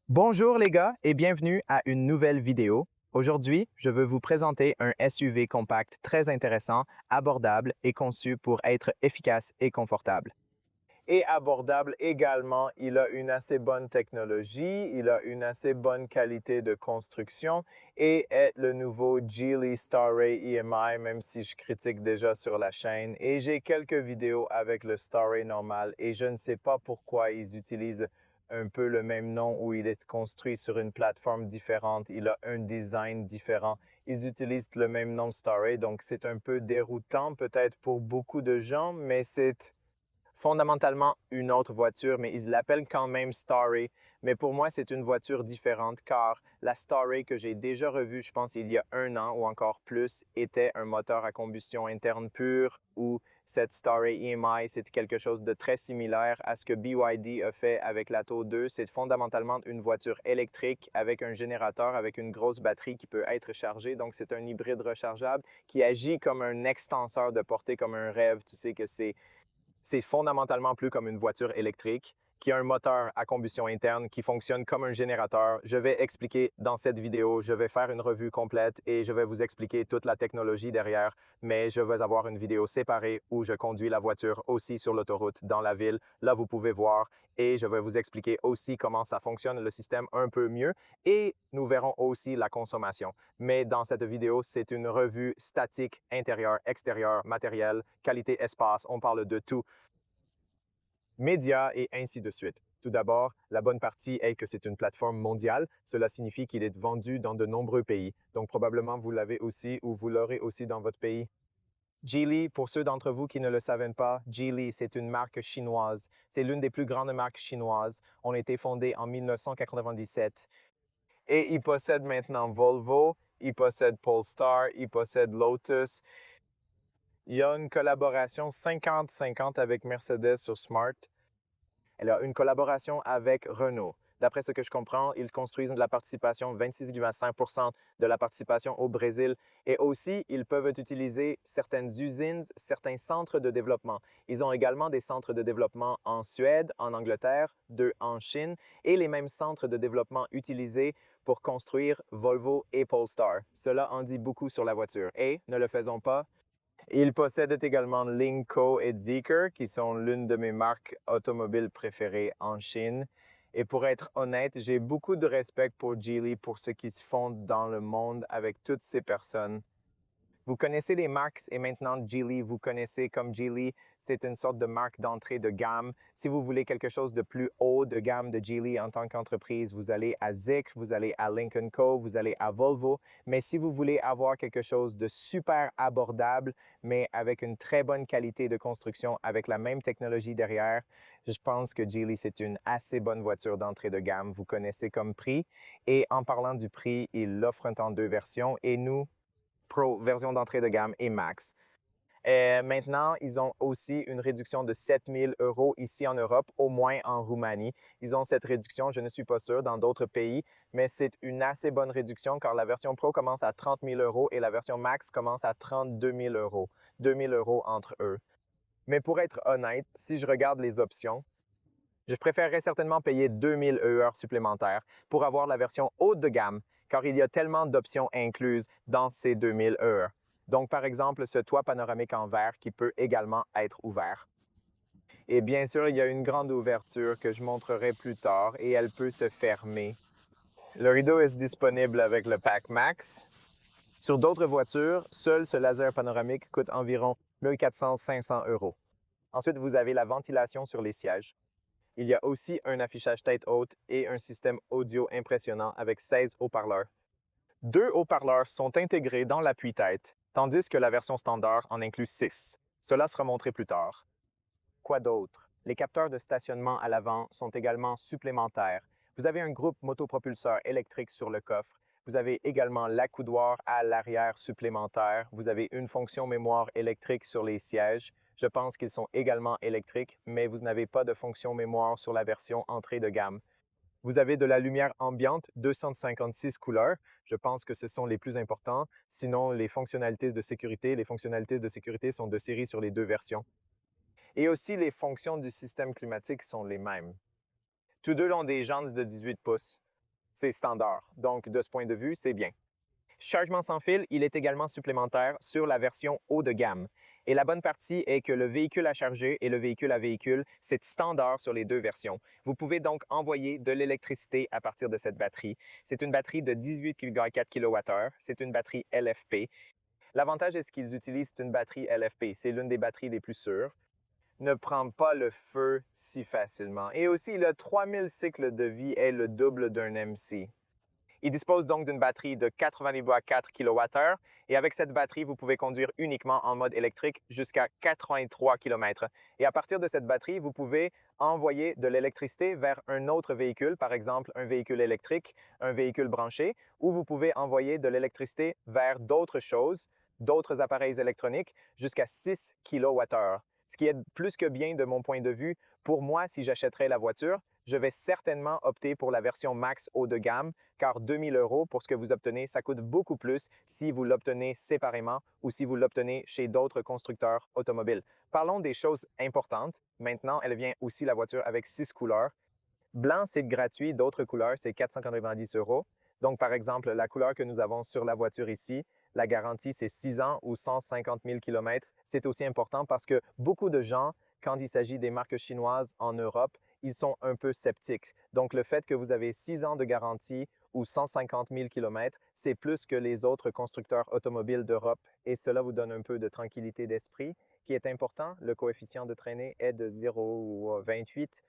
Bonjour les gars et bienvenue à une nouvelle vidéo. Aujourd'hui, je veux vous présenter un SUV compact très intéressant, abordable et conçu pour être efficace et confortable. Et abordable également, il a une assez bonne technologie, il a une assez bonne qualité de construction et est le nouveau Geely Starray EMI, même si je critique déjà sur la chaîne. Et j'ai quelques vidéos avec le Starray normal et je ne sais pas pourquoi ils utilisent un peu le même nom où il est construit sur une plateforme différente, il a un design différent. Ils utilisent le même nom Starray, donc c'est un peu déroutant peut-être pour beaucoup de gens, mais c'est fondamentalement une autre voiture, mais ils l'appellent quand même Starray. Mais pour moi, c'est une voiture différente car la Starray que j'ai déjà revue, je pense, il y a un an ou encore plus, était un moteur à combustion interne pure ou cette Starray EMI, c'est quelque chose de très similaire à ce que BYD a fait avec l'Atto 2. C'est fondamentalement une voiture électrique avec un générateur, avec une grosse batterie qui peut être chargée. Donc, c'est un hybride rechargeable qui agit comme un extenseur de portée, comme un rêve. Tu sais que c'est fondamentalement plus comme une voiture électrique qui a un moteur à combustion interne qui fonctionne comme un générateur. Je vais expliquer dans cette vidéo, je vais faire une revue complète et je vais vous expliquer toute la technologie derrière, mais je vais avoir une vidéo séparée où je conduis la voiture aussi sur l'autoroute dans la ville. Là, vous pouvez voir et je vais vous expliquer aussi comment ça fonctionne le système un peu mieux et nous verrons aussi la consommation. Mais dans cette vidéo, c'est une revue statique, intérieur, extérieur, matériel, qualité, espace, on parle de tout médias et ainsi de suite. Tout d'abord, la bonne partie est que c'est une plateforme mondiale. Cela signifie qu'il est vendu dans de nombreux pays. Donc probablement vous l'avez aussi ou vous l'aurez aussi dans votre pays. Geely, pour ceux d'entre vous qui ne le savent pas, Geely, c'est une marque chinoise. C'est l'une des plus grandes marques chinoises. On a été fondé en 1997. Et il possède maintenant Volvo, il possède Polestar, il possède Lotus. Il y a une collaboration 50-50 avec Mercedes sur Smart. Elle a une collaboration avec Renault. D'après ce que je comprends, ils construisent de la participation, 26,5 de la participation au Brésil. Et aussi, ils peuvent utiliser certaines usines, certains centres de développement. Ils ont également des centres de développement en Suède, en Angleterre, deux en Chine, et les mêmes centres de développement utilisés pour construire Volvo et Polestar. Cela en dit beaucoup sur la voiture. Et, ne le faisons pas, il possède également Lingco et Zeekr, qui sont l'une de mes marques automobiles préférées en Chine. Et pour être honnête, j'ai beaucoup de respect pour Geely, pour ce qui se font dans le monde avec toutes ces personnes. Vous connaissez les marques et maintenant Geely, vous connaissez comme Geely, c'est une sorte de marque d'entrée de gamme. Si vous voulez quelque chose de plus haut de gamme de Geely en tant qu'entreprise, vous allez à Zeekr, vous allez à Lynk & Co, vous allez à Volvo. Mais si vous voulez avoir quelque chose de super abordable, mais avec une très bonne qualité de construction, avec la même technologie derrière, je pense que Geely, c'est une assez bonne voiture d'entrée de gamme. Vous connaissez comme prix. Et en parlant du prix, il l'offre en deux versions et nous, Pro, version d'entrée de gamme et Max. Maintenant, ils ont aussi une réduction de 7 000 € ici en Europe, au moins en Roumanie. Ils ont cette réduction, je ne suis pas sûr, dans d'autres pays, mais c'est une assez bonne réduction car la version Pro commence à 30 000 € et la version Max commence à 32 000 €. 2 000 € entre eux. Mais pour être honnête, si je regarde les options, je préférerais certainement payer 2 000 € supplémentaires pour avoir la version haute de gamme, car il y a tellement d'options incluses dans ces 2 000 €. Donc, par exemple, ce toit panoramique en verre qui peut également être ouvert. Et bien sûr, il y a une grande ouverture que je montrerai plus tard et elle peut se fermer. Le rideau est disponible avec le Pack Max. Sur d'autres voitures, seul ce laser panoramique coûte environ 1 400-500 €. Ensuite, vous avez la ventilation sur les sièges. Il y a aussi un affichage tête haute et un système audio impressionnant avec 16 haut-parleurs. Deux haut-parleurs sont intégrés dans l'appui-tête, tandis que la version standard en inclut 6. Cela sera montré plus tard. Quoi d'autre? Les capteurs de stationnement à l'avant sont également supplémentaires. Vous avez un groupe motopropulseur électrique sur le coffre. Vous avez également l'accoudoir à l'arrière supplémentaire. Vous avez une fonction mémoire électrique sur les sièges. Je pense qu'ils sont également électriques, mais vous n'avez pas de fonction mémoire sur la version entrée de gamme. Vous avez de la lumière ambiante, 256 couleurs. Je pense que ce sont les plus importants. Sinon, les fonctionnalités de sécurité sont de série sur les deux versions. Et aussi, les fonctions du système climatique sont les mêmes. Tous deux ont des jantes de 18 pouces. c'est standard. Donc, de ce point de vue, c'est bien. Chargement sans fil, il est également supplémentaire sur la version haut de gamme. Et la bonne partie est que le véhicule à charger et le véhicule à véhicule, c'est standard sur les deux versions. Vous pouvez donc envoyer de l'électricité à partir de cette batterie. C'est une batterie de 18,4 kWh. C'est une batterie LFP. L'avantage est ce qu'ils utilisent une batterie LFP. C'est l'une des batteries les plus sûres. Ne prend pas le feu si facilement. Et aussi, le 3000 cycles de vie est le double d'un MC. Il dispose donc d'une batterie de 80,4 kWh et avec cette batterie, vous pouvez conduire uniquement en mode électrique jusqu'à 83 km. Et à partir de cette batterie, vous pouvez envoyer de l'électricité vers un autre véhicule, par exemple un véhicule électrique, un véhicule branché, ou vous pouvez envoyer de l'électricité vers d'autres choses, d'autres appareils électroniques, jusqu'à 6 kWh. Ce qui est plus que bien de mon point de vue. Pour moi, si j'achèterais la voiture, je vais certainement opter pour la version Max haut de gamme, car 2000 € pour ce que vous obtenez, ça coûte beaucoup plus si vous l'obtenez séparément ou si vous l'obtenez chez d'autres constructeurs automobiles. Parlons des choses importantes. Maintenant, elle vient aussi la voiture avec 6 couleurs. Blanc, c'est gratuit. D'autres couleurs, c'est 490 €. Donc, par exemple, la couleur que nous avons sur la voiture ici, la garantie, c'est 6 ans ou 150 000 km. C'est aussi important parce que beaucoup de gens, quand il s'agit des marques chinoises en Europe, ils sont un peu sceptiques. Donc, le fait que vous avez 6 ans de garantie ou 150 000 km, c'est plus que les autres constructeurs automobiles d'Europe et cela vous donne un peu de tranquillité d'esprit qui est important. Le coefficient de traînée est de 0,28.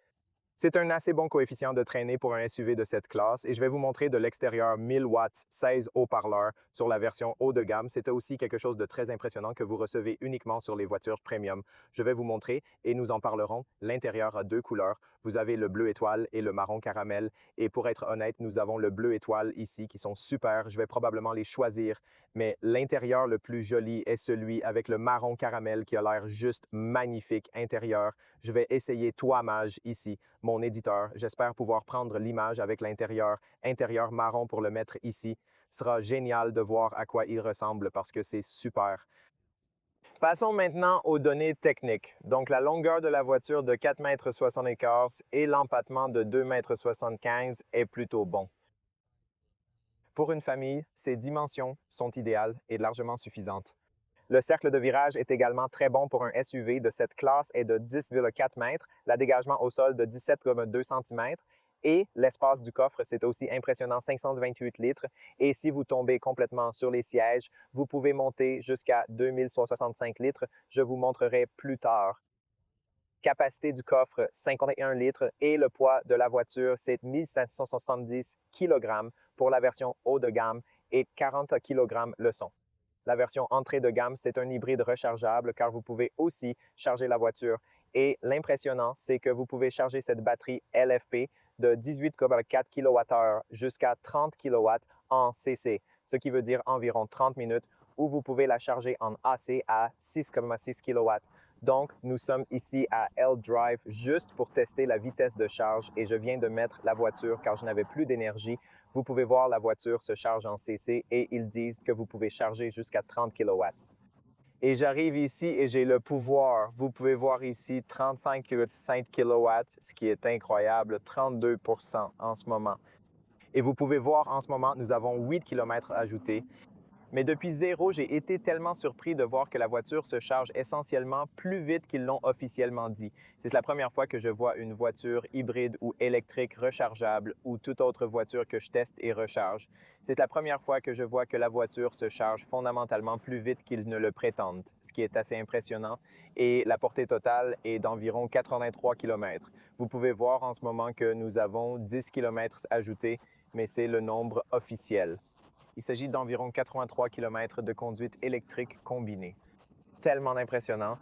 C'est un assez bon coefficient de traînée pour un SUV de cette classe et je vais vous montrer de l'extérieur 1000 watts, 16 haut-parleurs sur la version haut de gamme. C'était aussi quelque chose de très impressionnant que vous recevez uniquement sur les voitures premium. Je vais vous montrer et nous en parlerons. L'intérieur a deux couleurs. Vous avez le bleu étoile et le marron caramel. Et pour être honnête, nous avons le bleu étoile ici qui sont super. Je vais probablement les choisir. Mais l'intérieur le plus joli est celui avec le marron caramel qui a l'air juste magnifique intérieur. Je vais essayer Toamage ici, mon éditeur. J'espère pouvoir prendre l'image avec l'intérieur marron pour le mettre ici. Ce sera génial de voir à quoi il ressemble parce que c'est super. Passons maintenant aux données techniques. Donc, la longueur de la voiture de 4,75 m et l'empattement de 2,75 m est plutôt bon. Pour une famille, ces dimensions sont idéales et largement suffisantes. Le cercle de virage est également très bon pour un SUV de cette classe est de 10,4 mètres, la dégagement au sol de 17,2 cm et l'espace du coffre, c'est aussi impressionnant, 528 litres. Et si vous tombez complètement sur les sièges, vous pouvez monter jusqu'à 2165 litres. Je vous montrerai plus tard. Capacité du coffre, 51 litres et le poids de la voiture, c'est 1770 kg pour la version haut de gamme et 40 kg le son. La version entrée de gamme, c'est un hybride rechargeable car vous pouvez aussi charger la voiture. Et l'impressionnant, c'est que vous pouvez charger cette batterie LFP de 18,4 kWh jusqu'à 30 kW en CC, ce qui veut dire environ 30 minutes, ou vous pouvez la charger en AC à 6,6 kW. Donc, nous sommes ici à L-Drive juste pour tester la vitesse de charge et je viens de mettre la voiture car je n'avais plus d'énergie. Vous pouvez voir la voiture se charge en CC et ils disent que vous pouvez charger jusqu'à 30 kW. Et j'arrive ici et j'ai le pouvoir. Vous pouvez voir ici 35,5 kW, ce qui est incroyable, 32% en ce moment. Et vous pouvez voir en ce moment, nous avons 8 km ajoutés. Mais depuis zéro, j'ai été tellement surpris de voir que la voiture se charge essentiellement plus vite qu'ils l'ont officiellement dit. C'est la première fois que je vois une voiture hybride ou électrique rechargeable ou toute autre voiture que je teste et recharge. C'est la première fois que je vois que la voiture se charge fondamentalement plus vite qu'ils ne le prétendent, ce qui est assez impressionnant. Et la portée totale est d'environ 83 km. Vous pouvez voir en ce moment que nous avons 10 km ajoutés, mais c'est le nombre officiel. Il s'agit d'environ 83 km de conduite électrique combinée. Tellement impressionnant.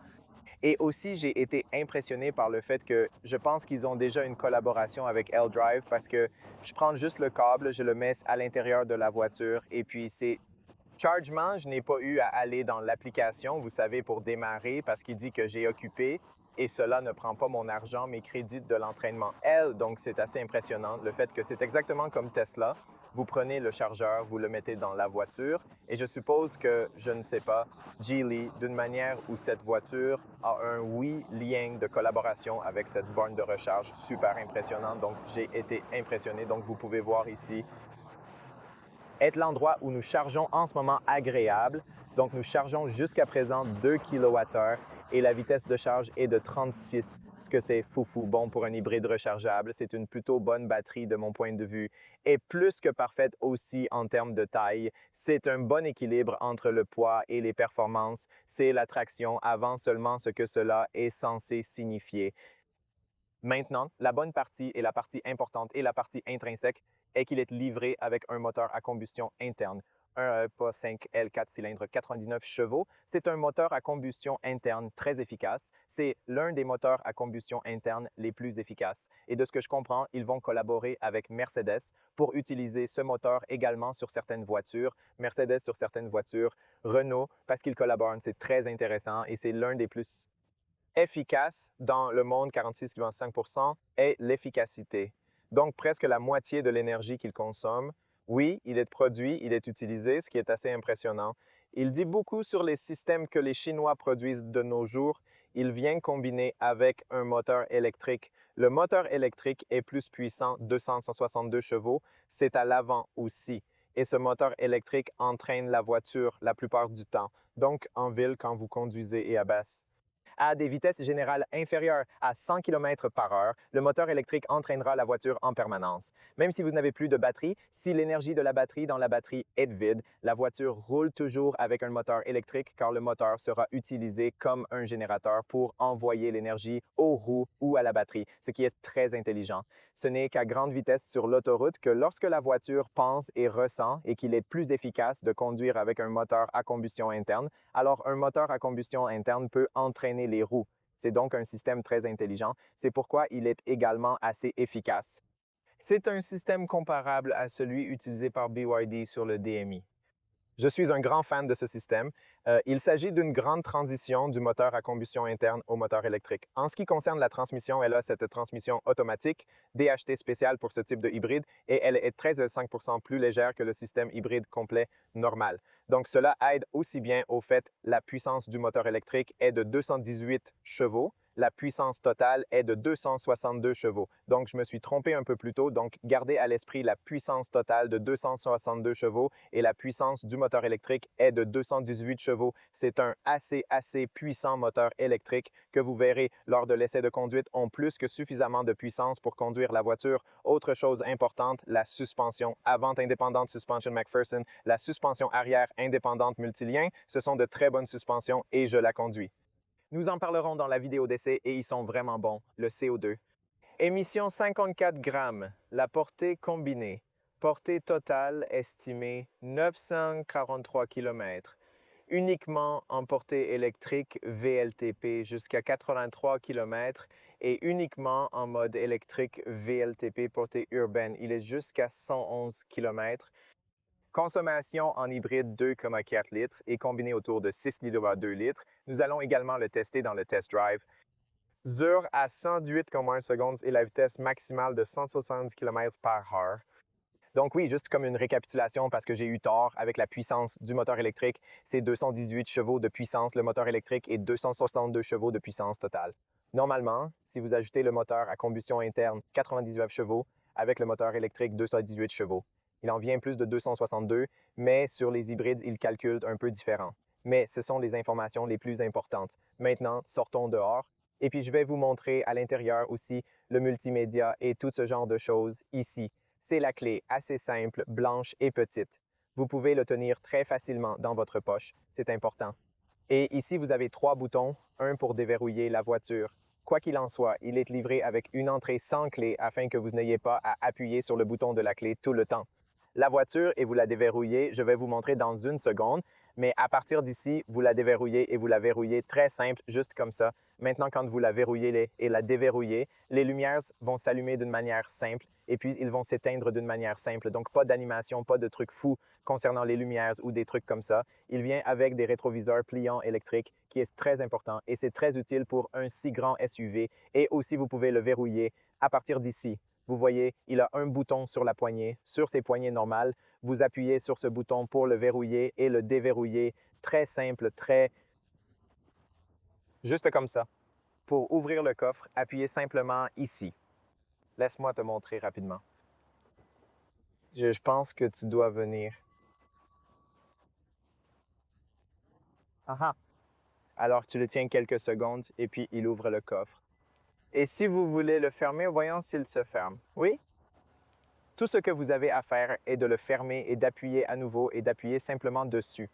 Et aussi, j'ai été impressionné par le fait que je pense qu'ils ont déjà une collaboration avec L-Drive parce que je prends juste le câble, je le mets à l'intérieur de la voiture et puis c'est chargement, je n'ai pas eu à aller dans l'application, vous savez, pour démarrer parce qu'il dit que j'ai occupé et cela ne prend pas mon argent, mes crédits de l'entraînement L. Donc, c'est assez impressionnant le fait que c'est exactement comme Tesla. vous prenez le chargeur, vous le mettez dans la voiture et je suppose que, je ne sais pas, Geely, d'une manière où cette voiture a un lien de collaboration avec cette borne de recharge super impressionnante. Donc, j'ai été impressionné. Donc, vous pouvez voir ici est l'endroit où nous chargeons en ce moment agréable. Donc, nous chargeons jusqu'à présent 2 kWh et la vitesse de charge est de 36, ce que c'est foufou bon pour un hybride rechargeable. C'est une plutôt bonne batterie de mon point de vue et plus que parfaite aussi en termes de taille. C'est un bon équilibre entre le poids et les performances. C'est la traction avant seulement ce que cela est censé signifier. Maintenant, la bonne partie et la partie importante et la partie intrinsèque est qu'il est livré avec un moteur à combustion interne. Un 1.5 L 4 cylindres 99 chevaux. C'est un moteur à combustion interne très efficace. C'est l'un des moteurs à combustion interne les plus efficaces. Et de ce que je comprends, ils vont collaborer avec Mercedes pour utiliser ce moteur également sur certaines voitures. Mercedes sur certaines voitures, Renault, parce qu'ils collaborent. C'est très intéressant et c'est l'un des plus efficace dans le monde, 46,5%, est l'efficacité. Donc, presque la moitié de l'énergie qu'il consomme. Oui, il est produit, il est utilisé, ce qui est assez impressionnant. Il dit beaucoup sur les systèmes que les Chinois produisent de nos jours. Il vient combiner avec un moteur électrique. Le moteur électrique est plus puissant, 262 chevaux. C'est à l'avant aussi. Et ce moteur électrique entraîne la voiture la plupart du temps. Donc, en ville, quand vous conduisez et à basse. À des vitesses générales inférieures à 100 km par heure, le moteur électrique entraînera la voiture en permanence. Même si vous n'avez plus de batterie, si l'énergie de la batterie dans la batterie est vide, la voiture roule toujours avec un moteur électrique car le moteur sera utilisé comme un générateur pour envoyer l'énergie aux roues ou à la batterie, ce qui est très intelligent. Ce n'est qu'à grande vitesse sur l'autoroute que lorsque la voiture pense et ressent et qu'il est plus efficace de conduire avec un moteur à combustion interne, alors un moteur à combustion interne peut entraîner les roues. C'est donc un système très intelligent. C'est pourquoi il est également assez efficace. C'est un système comparable à celui utilisé par BYD sur le DMI. Je suis un grand fan de ce système. Il s'agit d'une grande transition du moteur à combustion interne au moteur électrique. En ce qui concerne la transmission, elle a cette transmission automatique, DHT spéciale pour ce type de hybride, et elle est 13,5% plus légère que le système hybride complet normal. Donc, cela aide aussi bien au fait la puissance du moteur électrique est de 218 chevaux. La puissance totale est de 262 chevaux. Donc, je me suis trompé un peu plus tôt. Donc, gardez à l'esprit la puissance totale de 262 chevaux et la puissance du moteur électrique est de 218 chevaux. C'est un assez puissant moteur électrique que vous verrez lors de l'essai de conduite ont plus que suffisamment de puissance pour conduire la voiture. Autre chose importante, la suspension. Avant indépendante Suspension McPherson, la suspension arrière indépendante multilien, ce sont de très bonnes suspensions et je la conduis. Nous en parlerons dans la vidéo d'essai et ils sont vraiment bons, le CO2. Émission 54 grammes, la portée combinée. Portée totale estimée 943 km. Uniquement en portée électrique VLTP jusqu'à 83 km et uniquement en mode électrique VLTP portée urbaine. Il est jusqu'à 111 km. Consommation en hybride 2,4 litres et combiné autour de 6 kWh 2 litres. Nous allons également le tester dans le test drive. Zur à 108,1 secondes et la vitesse maximale de 170 km/h. Donc oui, juste comme une récapitulation parce que j'ai eu tort avec la puissance du moteur électrique, c'est 218 chevaux de puissance le moteur électrique et 262 chevaux de puissance totale. Normalement, si vous ajoutez le moteur à combustion interne 99 chevaux avec le moteur électrique 218 chevaux, il en vient plus de 262, mais sur les hybrides, il calcule un peu différent. Mais ce sont les informations les plus importantes. Maintenant, sortons dehors. Et puis, je vais vous montrer à l'intérieur aussi le multimédia et tout ce genre de choses ici. C'est la clé assez simple, blanche et petite. Vous pouvez le tenir très facilement dans votre poche. C'est important. Et ici, vous avez 3 boutons, un pour déverrouiller la voiture. Quoi qu'il en soit, il est livré avec une entrée sans clé afin que vous n'ayez pas à appuyer sur le bouton de la clé tout le temps. La voiture et vous la déverrouillez, je vais vous montrer dans une seconde, mais à partir d'ici, vous la déverrouillez et vous la verrouillez très simple, juste comme ça. Maintenant, quand vous la verrouillez et la déverrouillez, les lumières vont s'allumer d'une manière simple et puis ils vont s'éteindre d'une manière simple. Donc, pas d'animation, pas de trucs fous concernant les lumières ou des trucs comme ça. Il vient avec des rétroviseurs pliants électriques qui est très important et c'est très utile pour un si grand SUV et aussi vous pouvez le verrouiller à partir d'ici. Vous voyez, il a un bouton sur la poignée, sur ses poignées normales. Vous appuyez sur ce bouton pour le verrouiller et le déverrouiller. Très simple, très... Juste comme ça. Pour ouvrir le coffre, appuyez simplement ici. Laisse-moi te montrer rapidement. Je pense que tu dois venir. Ah ah. Alors tu le tiens quelques secondes et puis il ouvre le coffre. Et si vous voulez le fermer, voyons s'il se ferme. Oui? Tout ce que vous avez à faire est de le fermer et d'appuyer à nouveau et d'appuyer simplement dessus.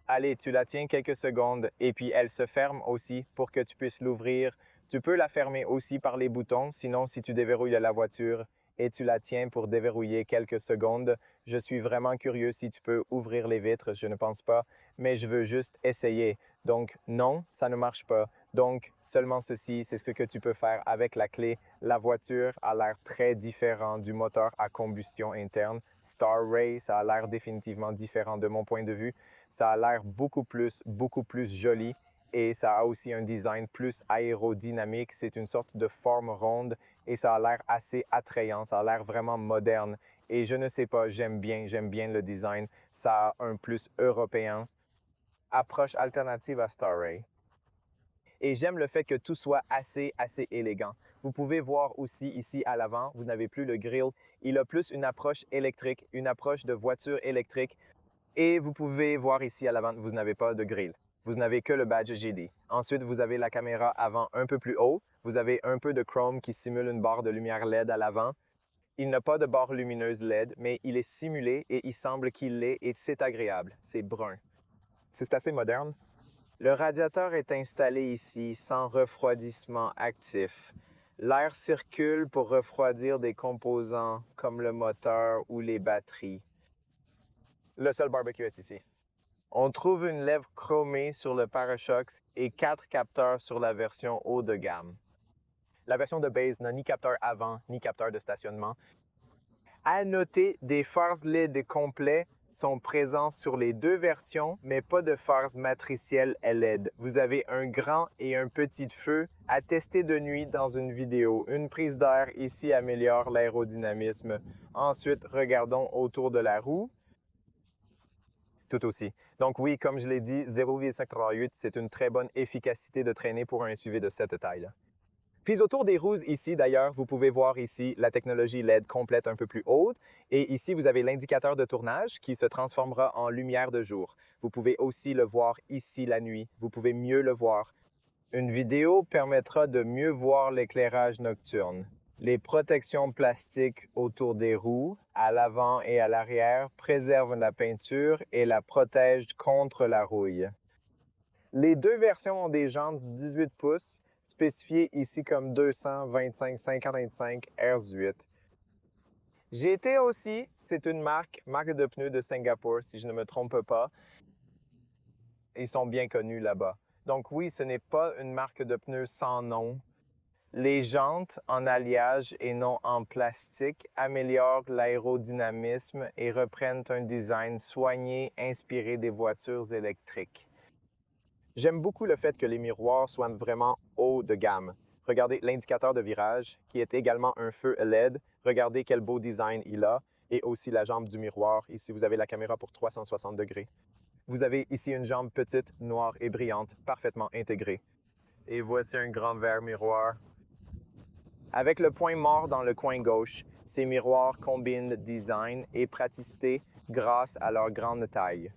Allez, tu la tiens quelques secondes et puis elle se ferme aussi pour que tu puisses l'ouvrir. Tu peux la fermer aussi par les boutons, sinon si tu déverrouilles la voiture et tu la tiens pour déverrouiller quelques secondes. Je suis vraiment curieux si tu peux ouvrir les vitres, je ne pense pas, mais je veux juste essayer. Donc non, ça ne marche pas. Donc seulement ceci, c'est ce que tu peux faire avec la clé. La voiture a l'air très différent du moteur à combustion interne. Star Ray, ça a l'air définitivement différent de mon point de vue. Ça a l'air beaucoup plus joli et ça a aussi un design plus aérodynamique. C'est une sorte de forme ronde et ça a l'air assez attrayant. Ça a l'air vraiment moderne. Et je ne sais pas, j'aime bien le design. Ça a un plus européen. Approche alternative à Star Ray. Et j'aime le fait que tout soit assez élégant. Vous pouvez voir aussi ici à l'avant, vous n'avez plus le grill. Il a plus une approche électrique, une approche de voiture électrique. Et vous pouvez voir ici à l'avant, vous n'avez pas de grille. Vous n'avez que le badge GD. Ensuite, vous avez la caméra avant un peu plus haut. Vous avez un peu de chrome qui simule une barre de lumière LED à l'avant. Il n'a pas de barre lumineuse LED, mais il est simulé et il semble qu'il l'est et c'est agréable. C'est brun. C'est assez moderne. Le radiateur est installé ici sans refroidissement actif. L'air circule pour refroidir des composants comme le moteur ou les batteries. Le seul barbecue est ici. On trouve une lèvre chromée sur le pare-chocs et 4 capteurs sur la version haut de gamme. La version de base n'a ni capteur avant ni capteur de stationnement. À noter, des phares LED complets sont présents sur les deux versions, mais pas de phares matriciels LED. Vous avez un grand et un petit feu à tester de nuit dans une vidéo. Une prise d'air ici améliore l'aérodynamisme. Ensuite, regardons autour de la roue. Tout aussi. Donc oui, comme je l'ai dit, 0,538, c'est une très bonne efficacité de traîner pour un SUV de cette taille-là. Puis autour des roues ici, d'ailleurs, vous pouvez voir ici la technologie LED complète un peu plus haute. Et ici, vous avez l'indicateur de tournage qui se transformera en lumière de jour. Vous pouvez aussi le voir ici la nuit. Vous pouvez mieux le voir. Une vidéo permettra de mieux voir l'éclairage nocturne. Les protections plastiques autour des roues, à l'avant et à l'arrière, préservent la peinture et la protègent contre la rouille. Les deux versions ont des jantes 18 pouces, spécifiées ici comme 225-55 R8. GT aussi, c'est une marque de pneus de Singapour, si je ne me trompe pas. Ils sont bien connus là-bas. Donc oui, ce n'est pas une marque de pneus sans nom. Les jantes en alliage et non en plastique améliorent l'aérodynamisme et reprennent un design soigné inspiré des voitures électriques. J'aime beaucoup le fait que les miroirs soient vraiment haut de gamme. Regardez l'indicateur de virage, qui est également un feu LED. Regardez quel beau design il a. Et aussi la jambe du miroir. Ici, vous avez la caméra pour 360 degrés. Vous avez ici une jambe petite, noire et brillante, parfaitement intégrée. Et voici un grand verre miroir. Avec le point mort dans le coin gauche, ces miroirs combinent design et praticité grâce à leur grande taille.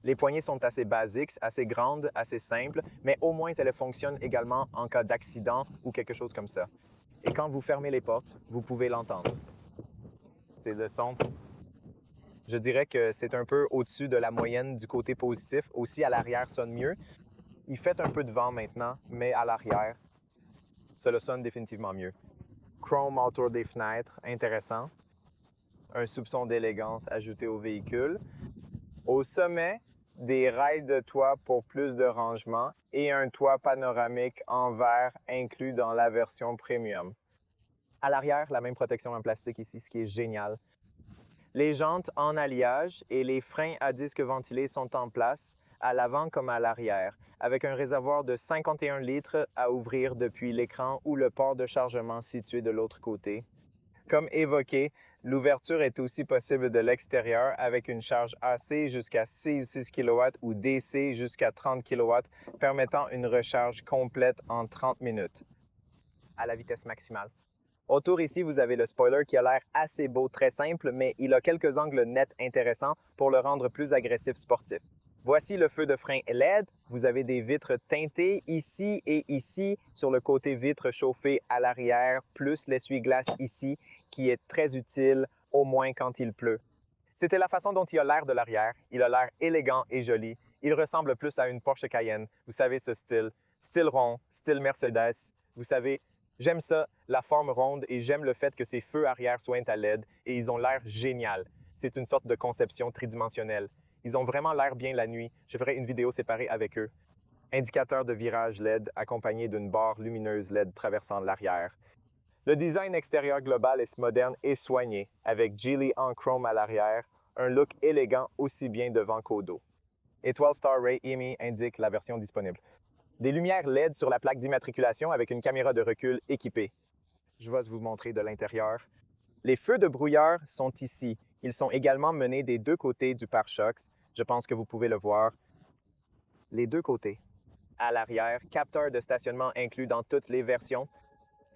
Les poignées sont assez basiques, assez grandes, assez simples, mais au moins elles fonctionnent également en cas d'accident ou quelque chose comme ça. Et quand vous fermez les portes, vous pouvez l'entendre. C'est le son. Je dirais que c'est un peu au-dessus de la moyenne du côté positif. Aussi, à l'arrière sonne mieux. Il fait un peu de vent maintenant, mais à l'arrière, cela sonne définitivement mieux. Chrome autour des fenêtres, intéressant. Un soupçon d'élégance ajouté au véhicule. Au sommet, des rails de toit pour plus de rangement et un toit panoramique en verre inclus dans la version premium. À l'arrière, la même protection en plastique ici, ce qui est génial. Les jantes en alliage et les freins à disque ventilés sont en place à l'avant comme à l'arrière, avec un réservoir de 51 litres à ouvrir depuis l'écran ou le port de chargement situé de l'autre côté. Comme évoqué, l'ouverture est aussi possible de l'extérieur avec une charge AC jusqu'à 6 kW ou DC jusqu'à 30 kW, permettant une recharge complète en 30 minutes à la vitesse maximale. Autour ici, vous avez le spoiler qui a l'air assez beau, très simple, mais il a quelques angles nets intéressants pour le rendre plus agressif sportif. Voici le feu de frein LED. Vous avez des vitres teintées ici et ici sur le côté vitre chauffée à l'arrière, plus l'essuie-glace ici, qui est très utile, au moins quand il pleut. C'était la façon dont il a l'air de l'arrière. Il a l'air élégant et joli. Il ressemble plus à une Porsche Cayenne. Vous savez ce style. Style rond, style Mercedes. Vous savez, j'aime ça, la forme ronde, et j'aime le fait que ces feux arrière soient à LED et ils ont l'air génial. C'est une sorte de conception tridimensionnelle. Ils ont vraiment l'air bien la nuit. Je ferai une vidéo séparée avec eux. Indicateur de virage LED accompagné d'une barre lumineuse LED traversant l'arrière. Le design extérieur global est moderne et soigné, avec Geely en chrome à l'arrière, un look élégant aussi bien devant qu'au dos. Étoile Star Ray EMI indique la version disponible. Des lumières LED sur la plaque d'immatriculation avec une caméra de recul équipée. Je vais vous montrer de l'intérieur. Les feux de brouillard sont ici. Ils sont également menés des deux côtés du pare-chocs. Je pense que vous pouvez le voir. Les deux côtés. À l'arrière, capteur de stationnement inclus dans toutes les versions.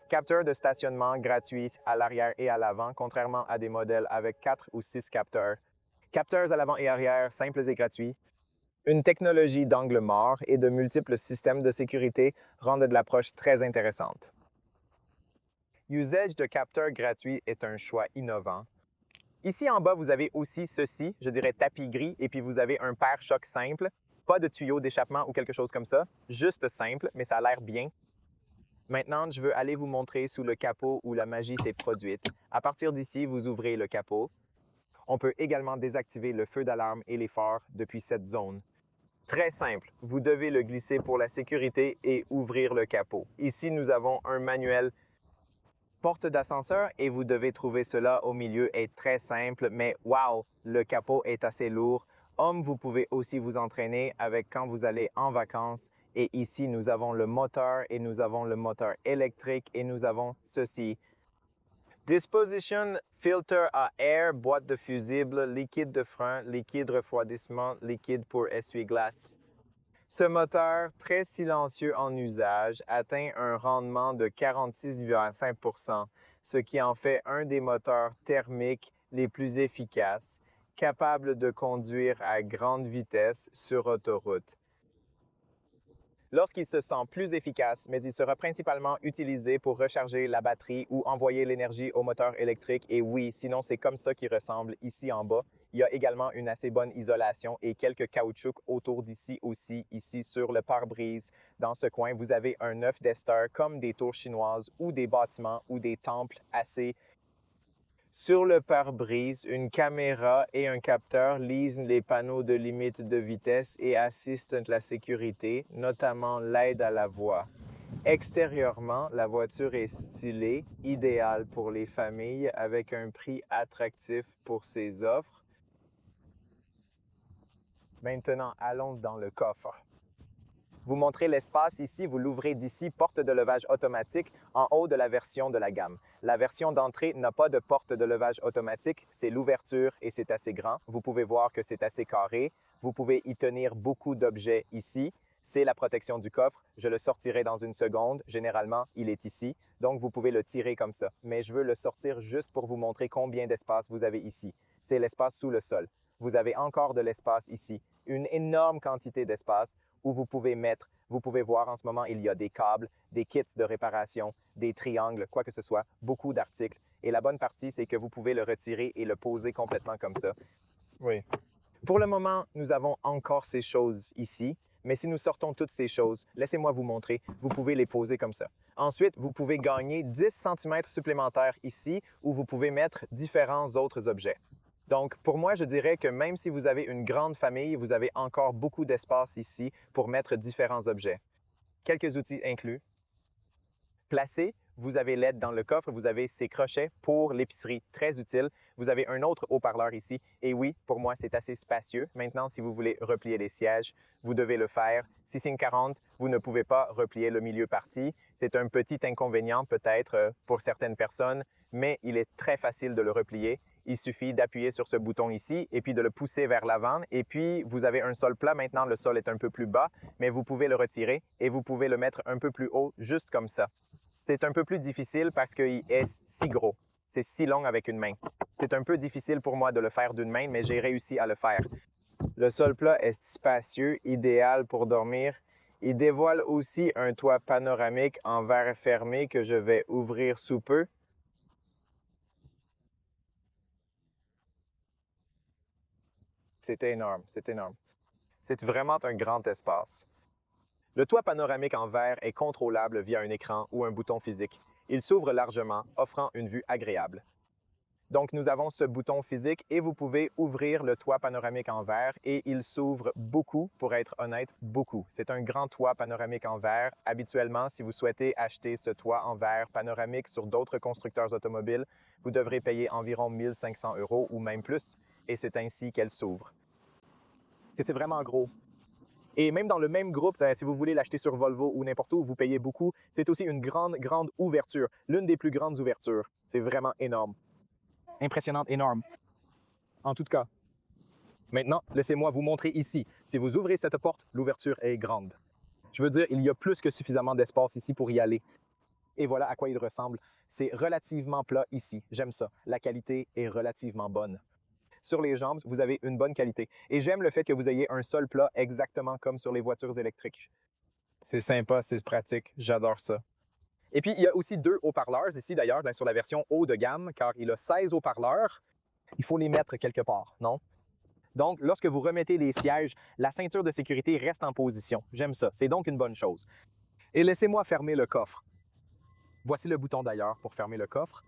Capteur de stationnement gratuit à l'arrière et à l'avant, contrairement à des modèles avec 4 ou 6 capteurs. Capteurs à l'avant et arrière, simples et gratuits. Une technologie d'angle mort et de multiples systèmes de sécurité rendent de l'approche très intéressante. Usage de capteurs gratuits est un choix innovant. Ici en bas, vous avez aussi ceci, je dirais tapis gris, et puis vous avez un pare-choc simple. Pas de tuyau d'échappement ou quelque chose comme ça, juste simple, mais ça a l'air bien. Maintenant, je veux aller vous montrer sous le capot où la magie s'est produite. À partir d'ici, vous ouvrez le capot. On peut également désactiver le feu d'alarme et les phares depuis cette zone. Très simple, vous devez le glisser pour la sécurité et ouvrir le capot. Ici, nous avons un manuel porte d'ascenseur et vous devez trouver cela au milieu est très simple, mais wow, le capot est assez lourd. Homme, vous pouvez aussi vous entraîner avec quand vous allez en vacances. Et ici, nous avons le moteur et nous avons le moteur électrique et nous avons ceci. Disposition, filter à air, boîte de fusible, liquide de frein, liquide refroidissement, liquide pour essuie-glace. Ce moteur, très silencieux en usage, atteint un rendement de 46,5 %, ce qui en fait un des moteurs thermiques les plus efficaces, capable de conduire à grande vitesse sur autoroute. Lorsqu'il se sent plus efficace, mais il sera principalement utilisé pour recharger la batterie ou envoyer l'énergie au moteur électrique. Et oui, sinon c'est comme ça qu'il ressemble ici en bas. Il y a également une assez bonne isolation et quelques caoutchoucs autour d'ici aussi, ici sur le pare-brise. Dans ce coin, vous avez un œuf d'ester comme des tours chinoises ou des bâtiments ou des temples assez. Sur le pare-brise, une caméra et un capteur lisent les panneaux de limite de vitesse et assistent la sécurité, notamment l'aide à la voie. Extérieurement, la voiture est stylée, idéale pour les familles avec un prix attractif pour ses offres. Maintenant, allons dans le coffre. Vous montrez l'espace ici, vous l'ouvrez d'ici, porte de levage automatique en haut de la version de la gamme. La version d'entrée n'a pas de porte de levage automatique, c'est l'ouverture et c'est assez grand. Vous pouvez voir que c'est assez carré. Vous pouvez y tenir beaucoup d'objets ici. C'est la protection du coffre. Je le sortirai dans une seconde. Généralement, il est ici. Donc, vous pouvez le tirer comme ça. Mais je veux le sortir juste pour vous montrer combien d'espace vous avez ici. C'est l'espace sous le sol. Vous avez encore de l'espace ici. Une énorme quantité d'espace où vous pouvez voir en ce moment, il y a des câbles, des kits de réparation, des triangles, quoi que ce soit, beaucoup d'articles. Et la bonne partie, c'est que vous pouvez le retirer et le poser complètement comme ça. Oui. Pour le moment, nous avons encore ces choses ici, mais si nous sortons toutes ces choses, laissez-moi vous montrer, vous pouvez les poser comme ça. Ensuite, vous pouvez gagner 10 cm supplémentaires ici où vous pouvez mettre différents autres objets. Donc, pour moi, je dirais que même si vous avez une grande famille, vous avez encore beaucoup d'espace ici pour mettre différents objets. Quelques outils inclus. Placer Vous avez l'aide dans le coffre, vous avez ces crochets pour l'épicerie, très utile. Vous avez un autre haut-parleur ici. Et oui, pour moi, c'est assez spacieux. Maintenant, si vous voulez replier les sièges, vous devez le faire. Si c'est une 40, vous ne pouvez pas replier le milieu parti. C'est un petit inconvénient peut-être pour certaines personnes, mais il est très facile de le replier. Il suffit d'appuyer sur ce bouton ici et puis de le pousser vers l'avant. Et puis, vous avez un sol plat. Maintenant, le sol est un peu plus bas, mais vous pouvez le retirer et vous pouvez le mettre un peu plus haut, juste comme ça. C'est un peu plus difficile parce qu'il est si gros. C'est si long avec une main. C'est un peu difficile pour moi de le faire d'une main, mais j'ai réussi à le faire. Le sol plat est spacieux, idéal pour dormir. Il dévoile aussi un toit panoramique en verre fermé que je vais ouvrir sous peu. C'est énorme, c'est énorme. C'est vraiment un grand espace. Le toit panoramique en verre est contrôlable via un écran ou un bouton physique. Il s'ouvre largement, offrant une vue agréable. Donc, nous avons ce bouton physique et vous pouvez ouvrir le toit panoramique en verre et il s'ouvre beaucoup, pour être honnête, beaucoup. C'est un grand toit panoramique en verre. Habituellement, si vous souhaitez acheter ce toit en verre panoramique sur d'autres constructeurs automobiles, vous devrez payer environ 1 500 € ou même plus et c'est ainsi qu'elle s'ouvre. C'est vraiment gros. Et même dans le même groupe, si vous voulez l'acheter sur Volvo ou n'importe où, vous payez beaucoup. C'est aussi une grande, grande ouverture. L'une des plus grandes ouvertures. C'est vraiment énorme. Impressionnante, énorme. En tout cas. Maintenant, laissez-moi vous montrer ici. Si vous ouvrez cette porte, l'ouverture est grande. Je veux dire, il y a plus que suffisamment d'espace ici pour y aller. Et voilà à quoi il ressemble. C'est relativement plat ici. J'aime ça. La qualité est relativement bonne. Sur les jambes, vous avez une bonne qualité. Et j'aime le fait que vous ayez un sol plat exactement comme sur les voitures électriques. C'est sympa, c'est pratique. J'adore ça. Et puis, il y a aussi 2 haut-parleurs ici, d'ailleurs, sur la version haut de gamme, car il a 16 haut-parleurs. Il faut les mettre quelque part, non? Donc, lorsque vous remettez les sièges, la ceinture de sécurité reste en position. J'aime ça. C'est donc une bonne chose. Et laissez-moi fermer le coffre. Voici le bouton d'ailleurs pour fermer le coffre.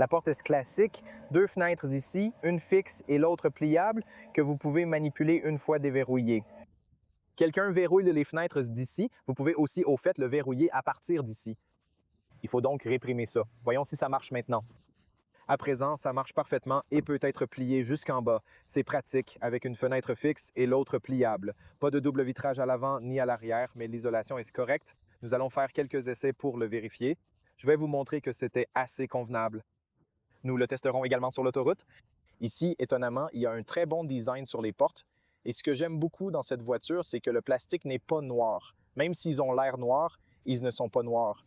La porte est classique, 2 fenêtres ici, une fixe et l'autre pliable que vous pouvez manipuler une fois déverrouillée. Quelqu'un verrouille les fenêtres d'ici, vous pouvez aussi au fait le verrouiller à partir d'ici. Il faut donc réprimer ça. Voyons si ça marche maintenant. À présent, ça marche parfaitement et peut être plié jusqu'en bas. C'est pratique avec une fenêtre fixe et l'autre pliable. Pas de double vitrage à l'avant ni à l'arrière, mais l'isolation est correcte. Nous allons faire quelques essais pour le vérifier. Je vais vous montrer que c'était assez convenable. Nous le testerons également sur l'autoroute. Ici, étonnamment, il y a un très bon design sur les portes. Et ce que j'aime beaucoup dans cette voiture, c'est que le plastique n'est pas noir. Même s'ils ont l'air noirs, ils ne sont pas noirs.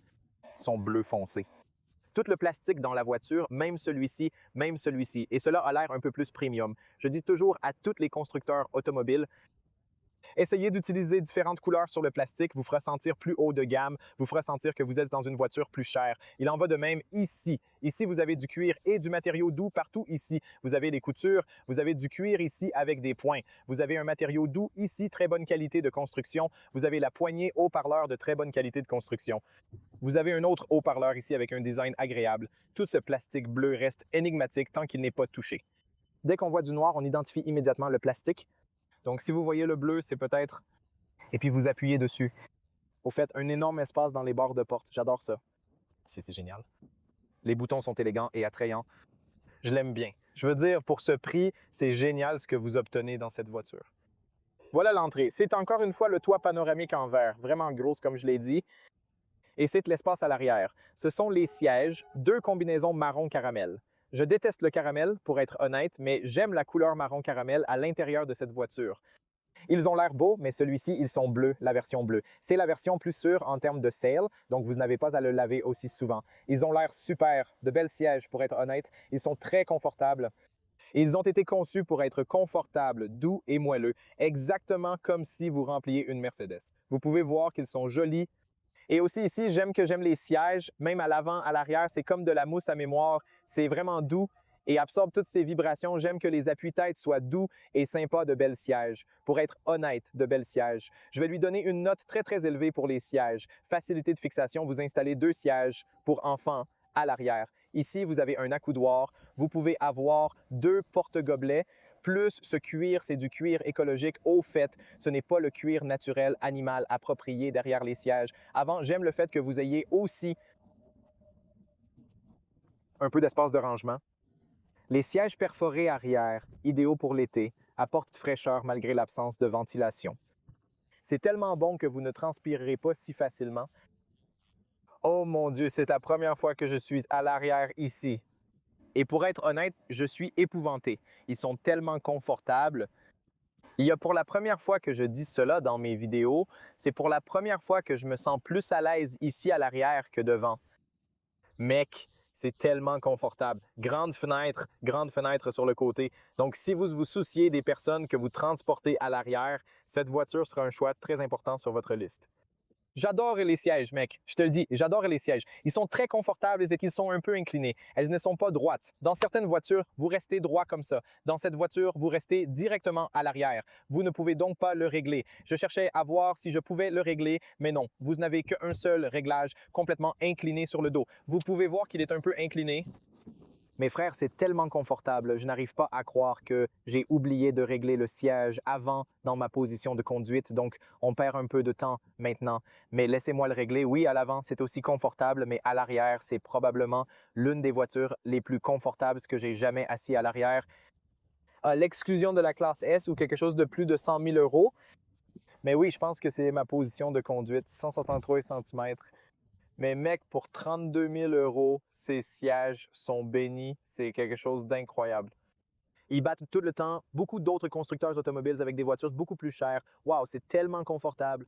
Ils sont bleu foncé. Tout le plastique dans la voiture, même celui-ci, et cela a l'air un peu plus premium. Je dis toujours à tous les constructeurs automobiles, essayez d'utiliser différentes couleurs sur le plastique, vous fera sentir plus haut de gamme, vous fera sentir que vous êtes dans une voiture plus chère. Il en va de même ici. Ici, vous avez du cuir et du matériau doux partout ici. Vous avez des coutures, vous avez du cuir ici avec des points. Vous avez un matériau doux ici, très bonne qualité de construction. Vous avez la poignée haut-parleur de très bonne qualité de construction. Vous avez un autre haut-parleur ici avec un design agréable. Tout ce plastique bleu reste énigmatique tant qu'il n'est pas touché. Dès qu'on voit du noir, on identifie immédiatement le plastique. Donc, si vous voyez le bleu, c'est peut-être... Et puis, vous appuyez dessus. Au fait, un énorme espace dans les bords de porte. J'adore ça. C'est génial. Les boutons sont élégants et attrayants. Je l'aime bien. Je veux dire, pour ce prix, c'est génial ce que vous obtenez dans cette voiture. Voilà l'entrée. C'est encore une fois le toit panoramique en verre. Vraiment grosse, comme je l'ai dit. Et c'est l'espace à l'arrière. Ce sont les sièges, 2 combinaisons marron caramel. Je déteste le caramel, pour être honnête, mais j'aime la couleur marron caramel à l'intérieur de cette voiture. Ils ont l'air beaux, mais celui-ci, ils sont bleus, la version bleue. C'est la version plus sûre en termes de sale, donc vous n'avez pas à le laver aussi souvent. Ils ont l'air super, de belles sièges, pour être honnête. Ils sont très confortables. Et ils ont été conçus pour être confortables, doux et moelleux, exactement comme si vous rempliez une Mercedes. Vous pouvez voir qu'ils sont jolis. Et aussi ici, j'aime les sièges, même à l'avant, à l'arrière, c'est comme de la mousse à mémoire. C'est vraiment doux et absorbe toutes ces vibrations. J'aime que les appuis-têtes soient doux et sympas de belles sièges. Pour être honnête, de belles sièges. Je vais lui donner une note très, très élevée pour les sièges. Facilité de fixation, vous installez 2 sièges pour enfants à l'arrière. Ici, vous avez un accoudoir. Vous pouvez avoir 2 porte-gobelets. Plus ce cuir, c'est du cuir écologique. Au fait, ce n'est pas le cuir naturel animal approprié derrière les sièges. Avant, j'aime le fait que vous ayez aussi un peu d'espace de rangement. Les sièges perforés arrière, idéaux pour l'été, apportent fraîcheur malgré l'absence de ventilation. C'est tellement bon que vous ne transpirerez pas si facilement. Oh mon Dieu, c'est la première fois que je suis à l'arrière ici. Et pour être honnête, je suis épouvanté. Ils sont tellement confortables. Il y a pour la première fois que je dis cela dans mes vidéos, c'est pour la première fois que je me sens plus à l'aise ici à l'arrière que devant. Mec, c'est tellement confortable. Grande fenêtre sur le côté. Donc, si vous vous souciez des personnes que vous transportez à l'arrière, cette voiture sera un choix très important sur votre liste. J'adore les sièges, mec. Je te le dis, j'adore les sièges. Ils sont très confortables et qu'ils sont un peu inclinés. Elles ne sont pas droites. Dans certaines voitures, vous restez droit comme ça. Dans cette voiture, vous restez directement à l'arrière. Vous ne pouvez donc pas le régler. Je cherchais à voir si je pouvais le régler, mais non. Vous n'avez qu'un seul réglage complètement incliné sur le dos. Vous pouvez voir qu'il est un peu incliné. Mes frères, c'est tellement confortable. Je n'arrive pas à croire que j'ai oublié de régler le siège avant dans ma position de conduite. Donc, on perd un peu de temps maintenant. Mais laissez-moi le régler. Oui, à l'avant, c'est aussi confortable, mais à l'arrière, c'est probablement l'une des voitures les plus confortables que j'ai jamais assis à l'arrière. À l'exclusion de la classe S ou quelque chose de plus de 100 000 euros. Mais oui, je pense que c'est ma position de conduite, 163 cm. Mais mec, pour 32 000 euros, ces sièges sont bénis. C'est quelque chose d'incroyable. Ils battent tout le temps beaucoup d'autres constructeurs automobiles avec des voitures beaucoup plus chères. Waouh, c'est tellement confortable.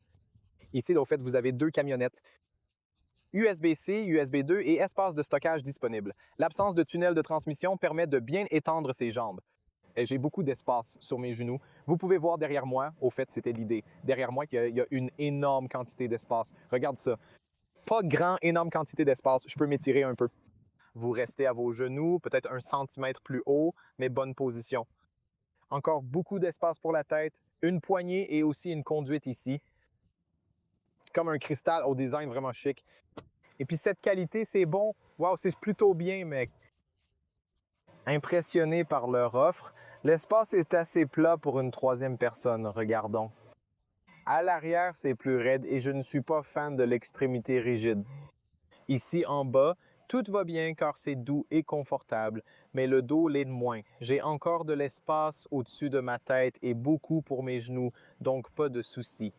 Ici, au fait, vous avez deux camionnettes. USB-C, USB 2 et espace de stockage disponible. L'absence de tunnel de transmission permet de bien étendre ses jambes. Et j'ai beaucoup d'espace sur mes genoux. Vous pouvez voir derrière moi, au fait, c'était l'idée. Derrière moi, il y a une énorme quantité d'espace. Regarde ça. Pas grand, énorme quantité d'espace. Je peux m'étirer un peu. Vous restez à vos genoux, peut-être 1 centimètre plus haut, mais bonne position. Encore beaucoup d'espace pour la tête, une poignée et aussi une conduite ici. Comme un cristal au design vraiment chic. Et puis cette qualité, c'est bon. Wow, c'est plutôt bien, mec. Impressionné par leur offre, l'espace est assez plat pour une troisième personne, regardons. À l'arrière, c'est plus raide et je ne suis pas fan de l'extrémité rigide. Ici en bas, tout va bien car c'est doux et confortable, mais le dos l'est de moins. J'ai encore de l'espace au-dessus de ma tête et beaucoup pour mes genoux, donc pas de soucis.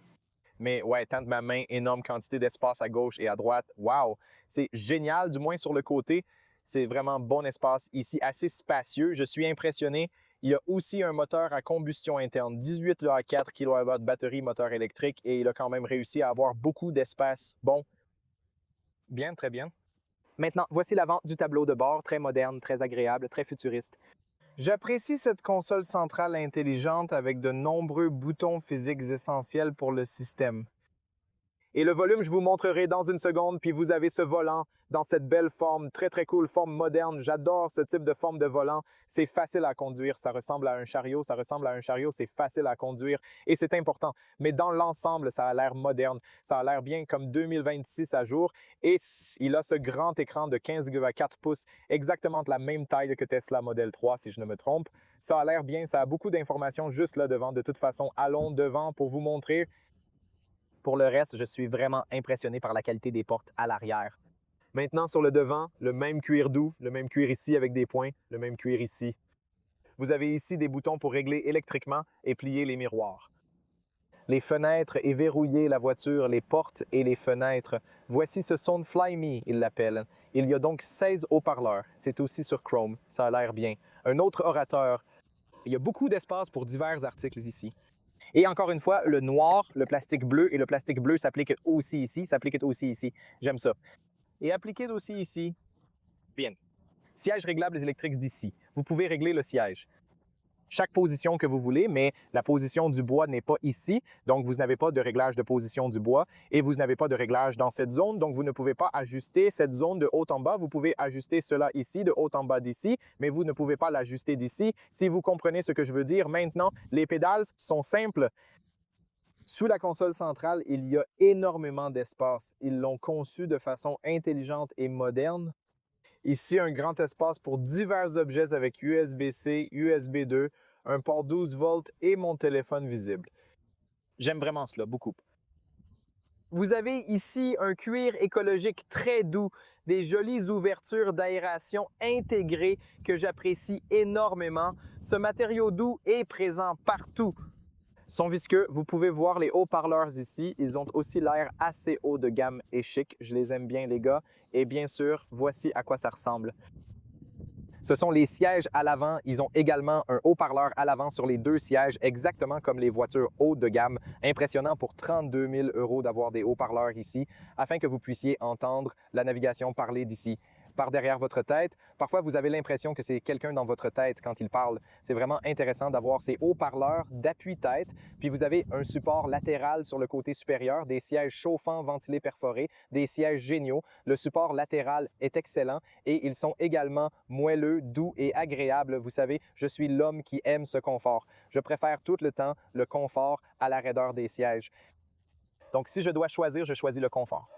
Mais ouais, tente ma main, énorme quantité d'espace à gauche et à droite. Wow! C'est génial, du moins sur le côté. C'est vraiment bon espace ici, assez spacieux. Je suis impressionné. Il y a aussi un moteur à combustion interne, 18,4 kW batterie moteur électrique et il a quand même réussi à avoir beaucoup d'espace. Bon, bien, très bien. Maintenant, voici l'avant du tableau de bord, très moderne, très agréable, très futuriste. J'apprécie cette console centrale intelligente avec de nombreux boutons physiques essentiels pour le système. Et le volume, je vous montrerai dans une seconde, puis vous avez ce volant dans cette belle forme, très très cool, forme moderne. J'adore ce type de forme de volant. C'est facile à conduire, ça ressemble à un chariot, c'est facile à conduire et c'est important. Mais dans l'ensemble, ça a l'air moderne, ça a l'air bien comme 2026 à jour et il a ce grand écran de 15,4 pouces, exactement de la même taille que Tesla Model 3 si je ne me trompe. Ça a l'air bien, ça a beaucoup d'informations juste là devant. De toute façon, allons devant pour vous montrer. Pour le reste, je suis vraiment impressionné par la qualité des portes à l'arrière. Maintenant, sur le devant, le même cuir doux, le même cuir ici avec des points, le même cuir ici. Vous avez ici des boutons pour régler électriquement et plier les miroirs. Les fenêtres et verrouiller la voiture, les portes et les fenêtres. Voici ce Sound Fly Me, il l'appelle. Il y a donc 16 haut-parleurs. C'est aussi sur Chrome, ça a l'air bien. Un autre orateur. Il y a beaucoup d'espace pour divers articles ici. Et encore une fois, le noir, le plastique bleu et le plastique bleu s'appliquent aussi ici, J'aime ça. Et appliqué aussi ici. Bien. Sièges réglables électriques d'ici. Vous pouvez régler le siège. Chaque position que vous voulez, mais la position du bois n'est pas ici, donc vous n'avez pas de réglage de position du bois et vous n'avez pas de réglage dans cette zone, donc vous ne pouvez pas ajuster cette zone de haut en bas. Vous pouvez ajuster cela ici, de haut en bas d'ici, mais vous ne pouvez pas l'ajuster d'ici. Si vous comprenez ce que je veux dire, maintenant, les pédales sont simples. Sous la console centrale, il y a énormément d'espace. Ils l'ont conçu de façon intelligente et moderne. Ici, un grand espace pour divers objets avec USB-C, USB 2, un port 12 volts et mon téléphone visible. J'aime vraiment cela, beaucoup. Vous avez ici un cuir écologique très doux, des jolies ouvertures d'aération intégrées que j'apprécie énormément. Ce matériau doux est présent partout. Sont visqueux, vous pouvez voir les haut-parleurs ici. Ils ont aussi l'air assez haut de gamme et chic. Je les aime bien les gars. Et bien sûr, voici à quoi ça ressemble. Ce sont les sièges à l'avant. Ils ont également un haut-parleur à l'avant sur les deux sièges, exactement comme les voitures haut de gamme. Impressionnant pour 32 000 € d'avoir des haut-parleurs ici, afin que vous puissiez entendre la navigation parler d'ici. Par derrière votre tête, parfois vous avez l'impression que c'est quelqu'un dans votre tête quand il parle. C'est vraiment intéressant d'avoir ces haut-parleurs d'appui-tête, puis vous avez un support latéral sur le côté supérieur, des sièges chauffants ventilés perforés, des sièges géniaux. Le support latéral est excellent et ils sont également moelleux, doux et agréables. Vous savez, je suis l'homme qui aime ce confort. Je préfère tout le temps le confort à la raideur des sièges. Donc, si je dois choisir, je choisis le confort.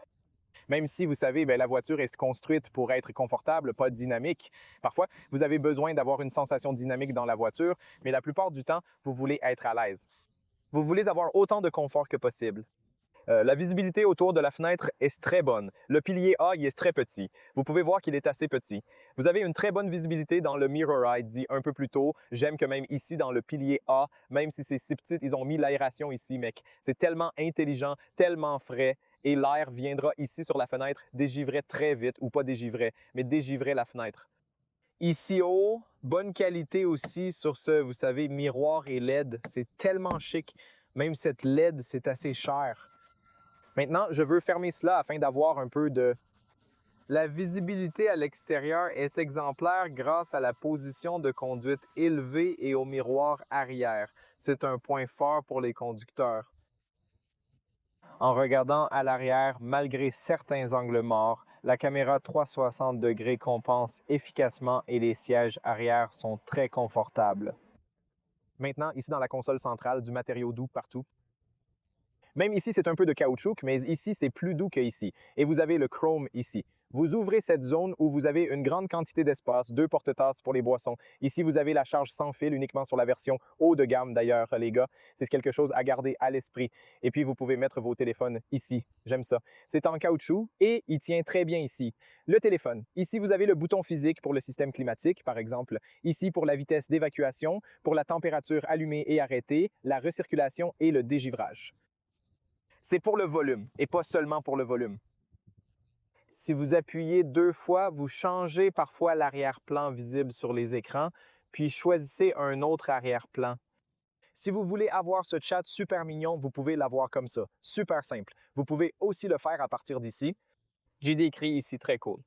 Même si, vous savez, la voiture est construite pour être confortable, pas dynamique. Parfois, vous avez besoin d'avoir une sensation dynamique dans la voiture, mais la plupart du temps, vous voulez être à l'aise. Vous voulez avoir autant de confort que possible. La visibilité autour de la fenêtre est très bonne. Le pilier A, il est très petit. Vous pouvez voir qu'il est assez petit. Vous avez une très bonne visibilité dans le Mirror Eye, dit un peu plus tôt. J'aime que même ici, dans le pilier A, même si c'est si petit, ils ont mis l'aération ici, mec. C'est tellement intelligent, tellement frais. Et l'air viendra ici sur la fenêtre, dégivrer très vite, ou pas dégivrer, mais dégivrer la fenêtre. Ici haut, bonne qualité aussi sur ce, vous savez, miroir et LED. C'est tellement chic. Même cette LED, c'est assez cher. Maintenant, je veux fermer cela afin d'avoir un peu de... La visibilité à l'extérieur est exemplaire grâce à la position de conduite élevée et au miroir arrière. C'est un point fort pour les conducteurs. En regardant à l'arrière, malgré certains angles morts, la caméra 360 degrés compense efficacement et les sièges arrière sont très confortables. Maintenant, ici dans la console centrale, du matériau doux partout. Même ici, c'est un peu de caoutchouc, mais ici, c'est plus doux qu'ici. Et vous avez le chrome ici. Vous ouvrez cette zone où vous avez une grande quantité d'espace, 2 porte-tasses pour les boissons. Ici, vous avez la charge sans fil uniquement sur la version haut de gamme d'ailleurs, les gars. C'est quelque chose à garder à l'esprit. Et puis, vous pouvez mettre vos téléphones ici. J'aime ça. C'est en caoutchouc et il tient très bien ici. Le téléphone. Ici, vous avez le bouton physique pour le système climatique, par exemple. Ici, pour la vitesse d'évacuation, pour la température allumée et arrêtée, la recirculation et le dégivrage. C'est pour le volume et pas seulement pour le volume. Si vous appuyez 2 fois, vous changez parfois l'arrière-plan visible sur les écrans, puis choisissez un autre arrière-plan. Si vous voulez avoir ce chat super mignon, vous pouvez l'avoir comme ça. Super simple. Vous pouvez aussi le faire à partir d'ici. J'ai décrit ici, très cool.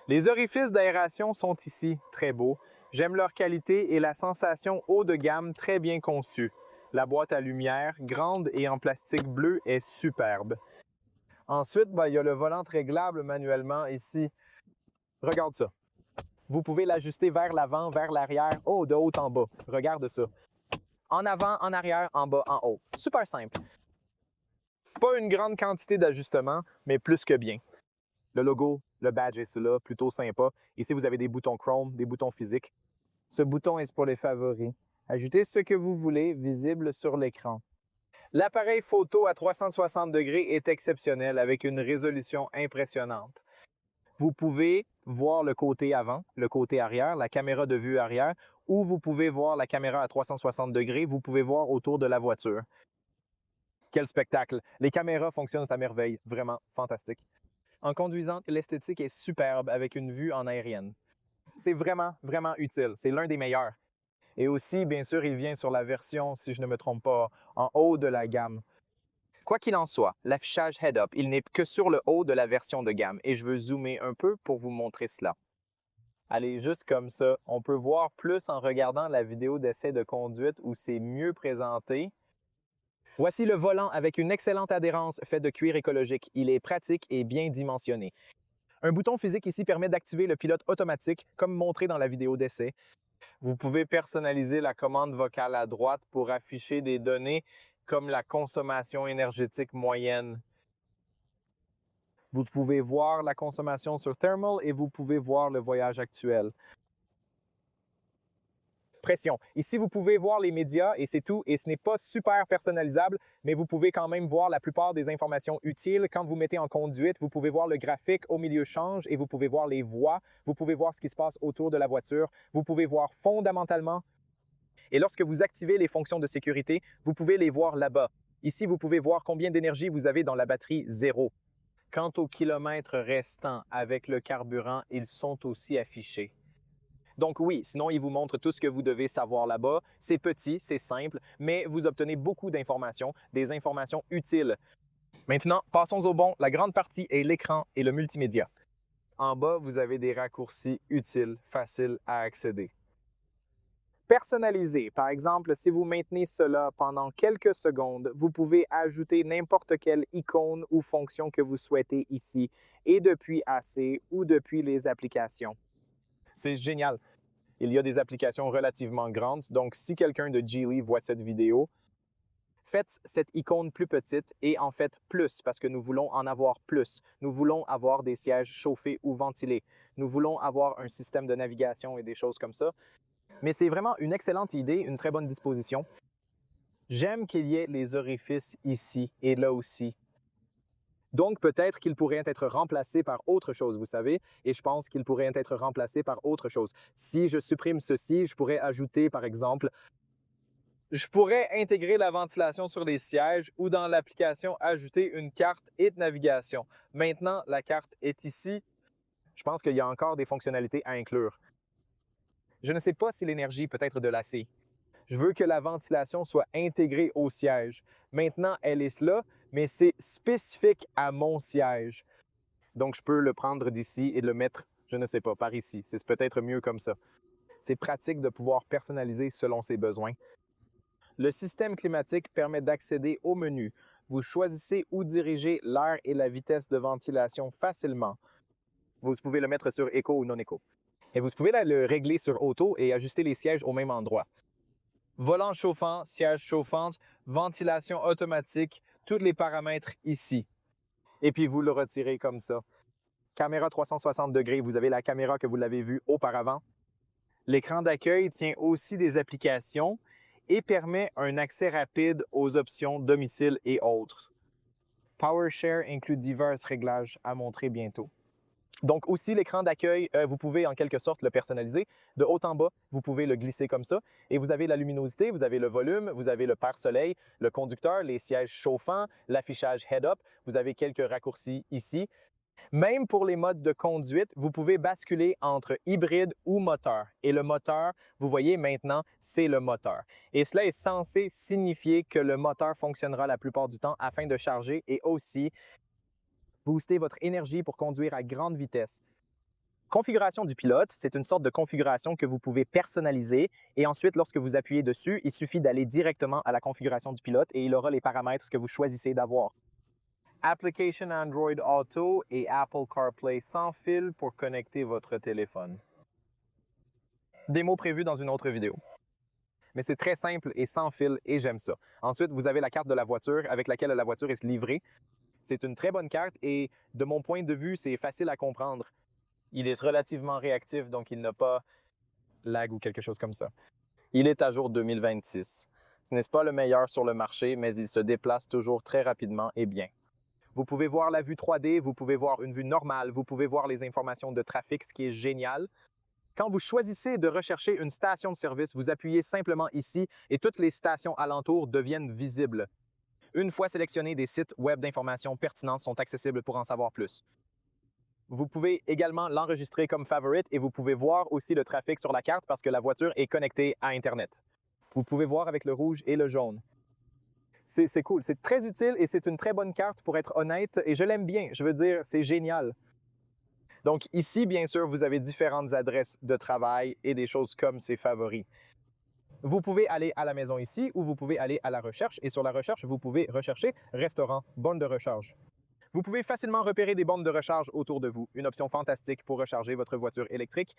Les orifices d'aération sont ici, très beaux. J'aime leur qualité et la sensation haut de gamme, très bien conçue. La boîte à lumière, grande et en plastique bleu, est superbe. Ensuite, il y a le volant réglable manuellement ici. Regarde ça. Vous pouvez l'ajuster vers l'avant, vers l'arrière, oh, de haut en bas. Regarde ça. En avant, en arrière, en bas, en haut. Super simple. Pas une grande quantité d'ajustements, mais plus que bien. Le logo, le badge est là, plutôt sympa. Ici, vous avez des boutons chrome, des boutons physiques. Ce bouton est pour les favoris. Ajoutez ce que vous voulez, visible sur l'écran. L'appareil photo à 360 degrés est exceptionnel avec une résolution impressionnante. Vous pouvez voir le côté avant, le côté arrière, la caméra de vue arrière, ou vous pouvez voir la caméra à 360 degrés, vous pouvez voir autour de la voiture. Quel spectacle! Les caméras fonctionnent à merveille, vraiment fantastique. En conduisant, l'esthétique est superbe avec une vue en aérienne. C'est vraiment, vraiment utile. C'est l'un des meilleurs. Et aussi, bien sûr, il vient sur la version, si je ne me trompe pas, en haut de la gamme. Quoi qu'il en soit, l'affichage head-up, il n'est que sur le haut de la version de gamme et je veux zoomer un peu pour vous montrer cela. Allez, juste comme ça, on peut voir plus en regardant la vidéo d'essai de conduite où c'est mieux présenté. Voici le volant avec une excellente adhérence fait de cuir écologique. Il est pratique et bien dimensionné. Un bouton physique ici permet d'activer le pilote automatique comme montré dans la vidéo d'essai. Vous pouvez personnaliser la commande vocale à droite pour afficher des données comme la consommation énergétique moyenne. Vous pouvez voir la consommation sur Thermal et vous pouvez voir le voyage actuel. Pression. Ici, vous pouvez voir les médias et c'est tout. Et ce n'est pas super personnalisable, mais vous pouvez quand même voir la plupart des informations utiles. Quand vous mettez en conduite, vous pouvez voir le graphique au milieu change et vous pouvez voir les voies. Vous pouvez voir ce qui se passe autour de la voiture. Vous pouvez voir fondamentalement. Et lorsque vous activez les fonctions de sécurité, vous pouvez les voir là-bas. Ici, vous pouvez voir combien d'énergie vous avez dans la batterie 0. Quant aux kilomètres restants avec le carburant, ils sont aussi affichés. Donc oui, sinon il vous montre tout ce que vous devez savoir là-bas. C'est petit, c'est simple, mais vous obtenez beaucoup d'informations, des informations utiles. Maintenant, passons au bon. La grande partie est l'écran et le multimédia. En bas, vous avez des raccourcis utiles, faciles à accéder. Personnaliser. Par exemple, si vous maintenez cela pendant quelques secondes, vous pouvez ajouter n'importe quelle icône ou fonction que vous souhaitez ici, et depuis AC ou depuis les applications. C'est génial. Il y a des applications relativement grandes, donc si quelqu'un de Geely voit cette vidéo, faites cette icône plus petite et en faites plus parce que nous voulons en avoir plus. Nous voulons avoir des sièges chauffés ou ventilés. Nous voulons avoir un système de navigation et des choses comme ça. Mais c'est vraiment une excellente idée, une très bonne disposition. J'aime qu'il y ait les orifices ici et là aussi. Donc, peut-être qu'il pourrait être remplacé par autre chose, vous savez, et je pense qu'il pourrait être remplacé par autre chose. Si je supprime ceci, je pourrais ajouter, par exemple, je pourrais intégrer la ventilation sur les sièges ou dans l'application ajouter une carte et de navigation. Maintenant, la carte est ici. Je pense qu'il y a encore des fonctionnalités à inclure. Je ne sais pas si l'énergie peut être de l'acier. Je veux que la ventilation soit intégrée au siège. Maintenant, elle est là, mais c'est spécifique à mon siège. Donc, je peux le prendre d'ici et le mettre, je ne sais pas, par ici. C'est peut-être mieux comme ça. C'est pratique de pouvoir personnaliser selon ses besoins. Le système climatique permet d'accéder au menu. Vous choisissez où diriger l'air et la vitesse de ventilation facilement. Vous pouvez le mettre sur éco ou non éco. Et vous pouvez le régler sur auto et ajuster les sièges au même endroit. Volant chauffant, siège chauffante, ventilation automatique, tous les paramètres ici. Et puis vous le retirez comme ça. Caméra 360 degrés, vous avez la caméra que vous l'avez vue auparavant. L'écran d'accueil tient aussi des applications et permet un accès rapide aux options domicile et autres. PowerShare inclut divers réglages à montrer bientôt. Donc aussi, l'écran d'accueil, vous pouvez en quelque sorte le personnaliser. De haut en bas, vous pouvez le glisser comme ça. Et vous avez la luminosité, vous avez le volume, vous avez le pare-soleil, le conducteur, les sièges chauffants, l'affichage head-up. Vous avez quelques raccourcis ici. Même pour les modes de conduite, vous pouvez basculer entre hybride ou moteur. Et le moteur, vous voyez maintenant, c'est le moteur. Et cela est censé signifier que le moteur fonctionnera la plupart du temps afin de charger et aussi booster votre énergie pour conduire à grande vitesse. Configuration du pilote, c'est une sorte de configuration que vous pouvez personnaliser et ensuite, lorsque vous appuyez dessus, il suffit d'aller directement à la configuration du pilote et il aura les paramètres que vous choisissez d'avoir. Application Android Auto et Apple CarPlay sans fil pour connecter votre téléphone. Démo prévue dans une autre vidéo. Mais c'est très simple et sans fil et j'aime ça. Ensuite, vous avez la carte de la voiture avec laquelle la voiture est livrée. C'est une très bonne carte et de mon point de vue, c'est facile à comprendre. Il est relativement réactif, donc il n'a pas lag ou quelque chose comme ça. Il est à jour 2026. Ce n'est pas le meilleur sur le marché, mais il se déplace toujours très rapidement et bien. Vous pouvez voir la vue 3D, vous pouvez voir une vue normale, vous pouvez voir les informations de trafic, ce qui est génial. Quand vous choisissez de rechercher une station de service, vous appuyez simplement ici et toutes les stations alentours deviennent visibles. Une fois sélectionnés, des sites web d'informations pertinentes sont accessibles pour en savoir plus. Vous pouvez également l'enregistrer comme favorite et vous pouvez voir aussi le trafic sur la carte parce que la voiture est connectée à Internet. Vous pouvez voir avec le rouge et le jaune. C'est cool, c'est très utile et c'est une très bonne carte pour être honnête et je l'aime bien, je veux dire, c'est génial. Donc ici, bien sûr, vous avez différentes adresses de travail et des choses comme ses favoris. Vous pouvez aller à la maison ici ou vous pouvez aller à la recherche et sur la recherche, vous pouvez rechercher restaurant, borne de recharge. Vous pouvez facilement repérer des bornes de recharge autour de vous, une option fantastique pour recharger votre voiture électrique.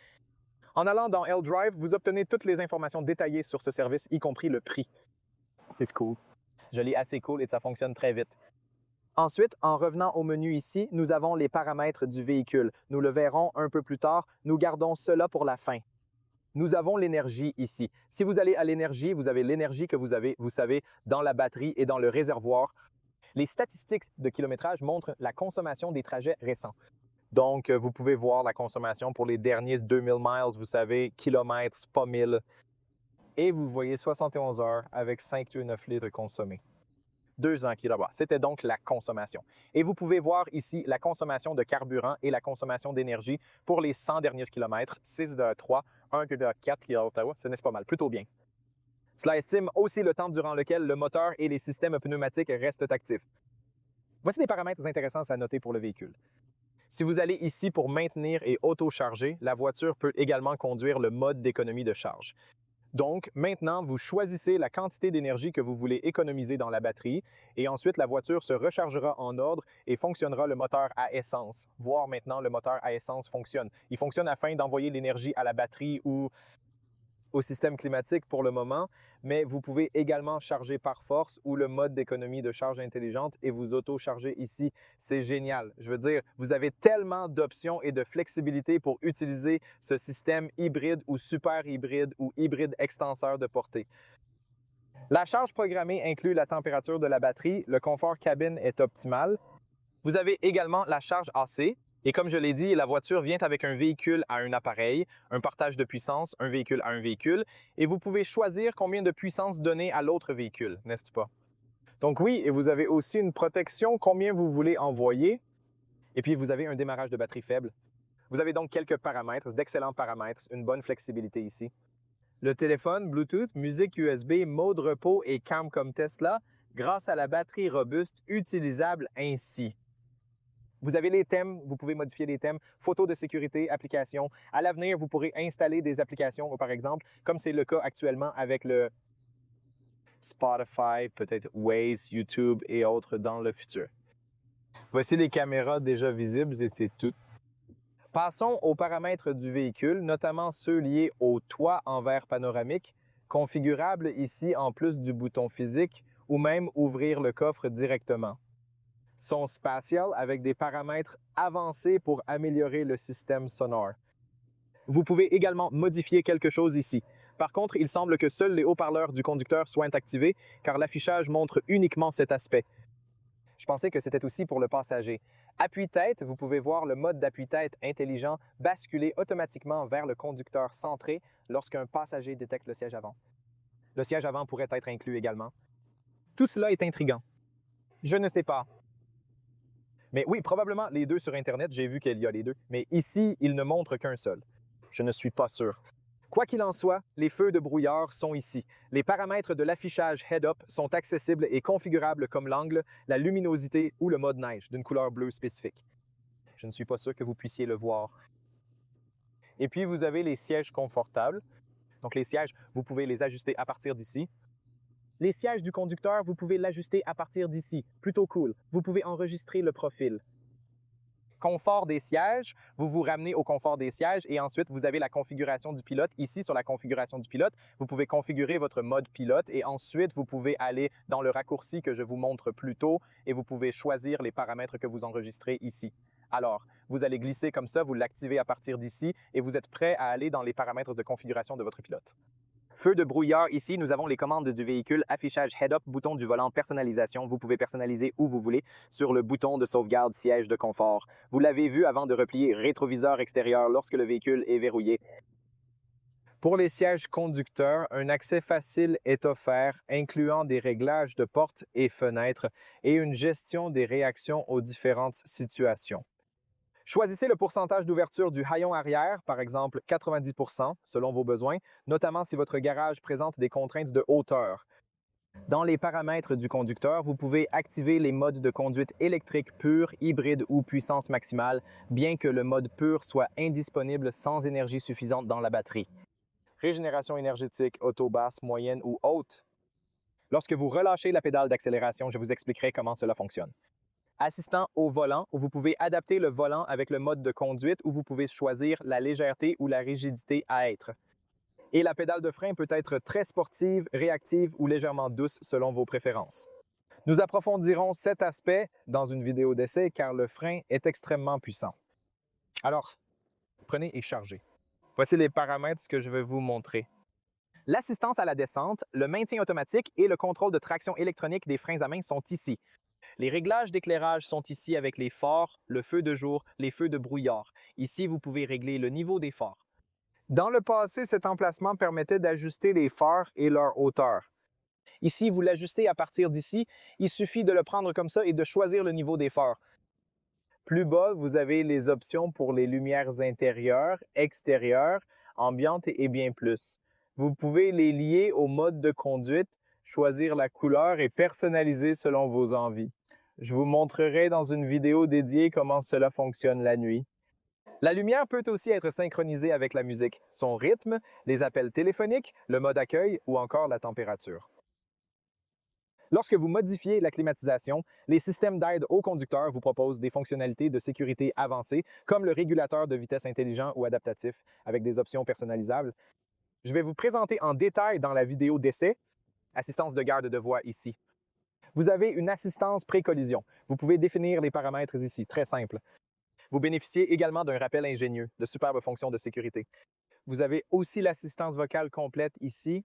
En allant dans L-Drive, vous obtenez toutes les informations détaillées sur ce service, y compris le prix. C'est cool. Je l'ai assez cool et ça fonctionne très vite. Ensuite, en revenant au menu ici, nous avons les paramètres du véhicule. Nous le verrons un peu plus tard. Nous gardons cela pour la fin. Nous avons l'énergie ici. Si vous allez à l'énergie, vous avez l'énergie que vous avez, vous savez, dans la batterie et dans le réservoir. Les statistiques de kilométrage montrent la consommation des trajets récents. Donc, vous pouvez voir la consommation pour les derniers 2000 miles, vous savez, kilomètres, pas 1000. Et vous voyez 71 heures avec 5,9 litres consommés. 200 kWh. C'était donc la consommation. Et vous pouvez voir ici la consommation de carburant et la consommation d'énergie pour les 100 derniers kilomètres, 6,3, 1,4 kWh. Ce n'est pas mal, plutôt bien. Cela estime aussi le temps durant lequel le moteur et les systèmes pneumatiques restent actifs. Voici des paramètres intéressants à noter pour le véhicule. Si vous allez ici pour maintenir et auto-charger, la voiture peut également conduire le mode d'économie de charge. Donc, maintenant, vous choisissez la quantité d'énergie que vous voulez économiser dans la batterie et ensuite la voiture se rechargera en ordre et fonctionnera le moteur à essence. Voir maintenant le moteur à essence fonctionne. Il fonctionne afin d'envoyer l'énergie à la batterie ou au système climatique pour le moment, mais vous pouvez également charger par force ou le mode d'économie de charge intelligente et vous auto-charger ici. C'est génial. Je veux dire, vous avez tellement d'options et de flexibilité pour utiliser ce système hybride ou super hybride ou hybride extenseur de portée. La charge programmée inclut la température de la batterie, le confort cabine est optimal. Vous avez également la charge AC. Et comme je l'ai dit, la voiture vient avec un véhicule à un appareil, un partage de puissance, un véhicule à un véhicule, et vous pouvez choisir combien de puissance donner à l'autre véhicule, n'est-ce pas? Donc oui, et vous avez aussi une protection, combien vous voulez envoyer, et puis vous avez un démarrage de batterie faible. Vous avez donc quelques paramètres, d'excellents paramètres, une bonne flexibilité ici. Le téléphone, Bluetooth, musique USB, mode repos et cam comme Tesla, grâce à la batterie robuste utilisable ainsi. Vous avez les thèmes, vous pouvez modifier les thèmes, photos de sécurité, applications. À l'avenir, vous pourrez installer des applications, par exemple, comme c'est le cas actuellement avec le Spotify, peut-être Waze, YouTube et autres dans le futur. Voici les caméras déjà visibles et c'est tout. Passons aux paramètres du véhicule, notamment ceux liés au toit en verre panoramique, configurable ici en plus du bouton physique, ou même ouvrir le coffre directement. Son spatial avec des paramètres avancés pour améliorer le système sonore. Vous pouvez également modifier quelque chose ici. Par contre, il semble que seuls les haut-parleurs du conducteur soient activés car l'affichage montre uniquement cet aspect. Je pensais que c'était aussi pour le passager. Appuie-tête, vous pouvez voir le mode d'appui-tête intelligent basculer automatiquement vers le conducteur centré lorsqu'un passager détecte le siège avant. Le siège avant pourrait être inclus également. Tout cela est intriguant. Je ne sais pas. Mais oui, probablement les deux sur Internet, j'ai vu qu'il y a les deux. Mais ici, il ne montre qu'un seul. Je ne suis pas sûr. Quoi qu'il en soit, les feux de brouillard sont ici. Les paramètres de l'affichage head-up sont accessibles et configurables comme l'angle, la luminosité ou le mode neige d'une couleur bleue spécifique. Je ne suis pas sûr que vous puissiez le voir. Et puis, vous avez les sièges confortables. Donc, les sièges, vous pouvez les ajuster à partir d'ici. Les sièges du conducteur, vous pouvez l'ajuster à partir d'ici. Plutôt cool. Vous pouvez enregistrer le profil. Confort des sièges, vous vous ramenez au confort des sièges et ensuite vous avez la configuration du pilote. Ici, sur la configuration du pilote, vous pouvez configurer votre mode pilote et ensuite vous pouvez aller dans le raccourci que je vous montre plus tôt et vous pouvez choisir les paramètres que vous enregistrez ici. Alors, vous allez glisser comme ça, vous l'activez à partir d'ici et vous êtes prêt à aller dans les paramètres de configuration de votre pilote. Feu de brouillard, ici, nous avons les commandes du véhicule, affichage head-up, bouton du volant, personnalisation. Vous pouvez personnaliser où vous voulez sur le bouton de sauvegarde siège de confort. Vous l'avez vu avant de replier rétroviseur extérieur lorsque le véhicule est verrouillé. Pour les sièges conducteurs, un accès facile est offert, incluant des réglages de portes et fenêtres et une gestion des réactions aux différentes situations. Choisissez le pourcentage d'ouverture du haillon arrière, par exemple 90% selon vos besoins, notamment si votre garage présente des contraintes de hauteur. Dans les paramètres du conducteur, vous pouvez activer les modes de conduite électrique pure, hybride ou puissance maximale, bien que le mode pur soit indisponible sans énergie suffisante dans la batterie. Régénération énergétique, auto basse, moyenne ou haute. Lorsque vous relâchez la pédale d'accélération, je vous expliquerai comment cela fonctionne. Assistant au volant, où vous pouvez adapter le volant avec le mode de conduite où vous pouvez choisir la légèreté ou la rigidité à être. Et la pédale de frein peut être très sportive, réactive ou légèrement douce selon vos préférences. Nous approfondirons cet aspect dans une vidéo d'essai car le frein est extrêmement puissant. Alors, prenez et chargez. Voici les paramètres que je vais vous montrer. L'assistance à la descente, le maintien automatique et le contrôle de traction électronique des freins à main sont ici. Les réglages d'éclairage sont ici avec les phares, le feu de jour, les feux de brouillard. Ici, vous pouvez régler le niveau des phares. Dans le passé, cet emplacement permettait d'ajuster les phares et leur hauteur. Ici, vous l'ajustez à partir d'ici. Il suffit de le prendre comme ça et de choisir le niveau des phares. Plus bas, vous avez les options pour les lumières intérieures, extérieures, ambiantes et bien plus. Vous pouvez les lier au mode de conduite, choisir la couleur et personnaliser selon vos envies. Je vous montrerai dans une vidéo dédiée comment cela fonctionne la nuit. La lumière peut aussi être synchronisée avec la musique, son rythme, les appels téléphoniques, le mode accueil ou encore la température. Lorsque vous modifiez la climatisation, les systèmes d'aide au conducteur vous proposent des fonctionnalités de sécurité avancées, comme le régulateur de vitesse intelligent ou adaptatif, avec des options personnalisables. Je vais vous présenter en détail dans la vidéo d'essai, assistance de garde de voie ici. Vous avez une assistance pré-collision. Vous pouvez définir les paramètres ici, très simple. Vous bénéficiez également d'un rappel ingénieux, de superbes fonctions de sécurité. Vous avez aussi l'assistance vocale complète ici,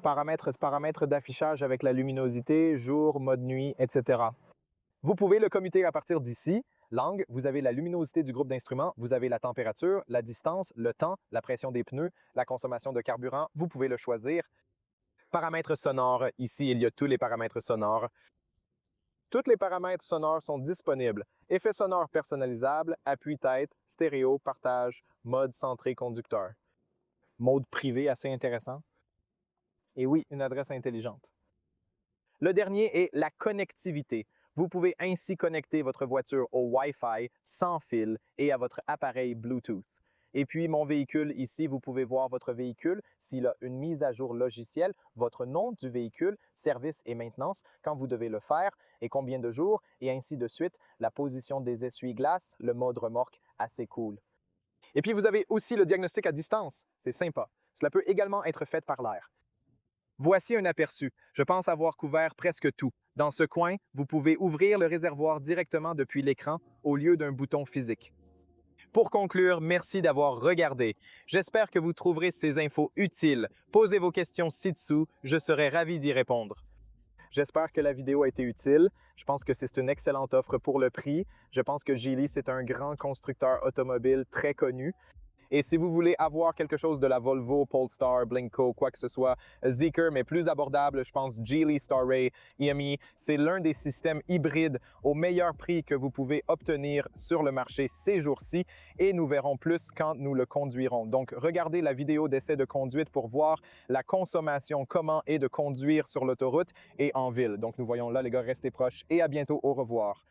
paramètres d'affichage avec la luminosité, jour, mode nuit, etc. Vous pouvez le commuter à partir d'ici. Langue, vous avez la luminosité du groupe d'instruments, vous avez la température, la distance, le temps, la pression des pneus, la consommation de carburant, vous pouvez le choisir. Paramètres sonores, ici il y a tous les paramètres sonores. Tous les paramètres sonores sont disponibles. Effets sonores personnalisables, appui-tête, stéréo, partage, mode centré conducteur. Mode privé assez intéressant. Et oui, une adresse intelligente. Le dernier est la connectivité. Vous pouvez ainsi connecter votre voiture au Wi-Fi sans fil et à votre appareil Bluetooth. Et puis, mon véhicule ici, vous pouvez voir votre véhicule, s'il a une mise à jour logicielle, votre nom du véhicule, service et maintenance, quand vous devez le faire et combien de jours, et ainsi de suite, la position des essuie-glaces, le mode remorque, assez cool. Et puis, vous avez aussi le diagnostic à distance. C'est sympa. Cela peut également être fait par l'air. Voici un aperçu. Je pense avoir couvert presque tout. Dans ce coin, vous pouvez ouvrir le réservoir directement depuis l'écran au lieu d'un bouton physique. Pour conclure, merci d'avoir regardé. J'espère que vous trouverez ces infos utiles. Posez vos questions ci-dessous, je serai ravi d'y répondre. J'espère que la vidéo a été utile. Je pense que c'est une excellente offre pour le prix. Je pense que Geely, c'est un grand constructeur automobile très connu. Et si vous voulez avoir quelque chose de la Volvo, Polestar, Blinko, quoi que ce soit, Zeekr, mais plus abordable, je pense Geely, Starray, EME, c'est l'un des systèmes hybrides au meilleur prix que vous pouvez obtenir sur le marché ces jours-ci et nous verrons plus quand nous le conduirons. Donc, regardez la vidéo d'essai de conduite pour voir la consommation, comment est de conduire sur l'autoroute et en ville. Donc, nous voyons là, les gars, restez proches et à bientôt. Au revoir.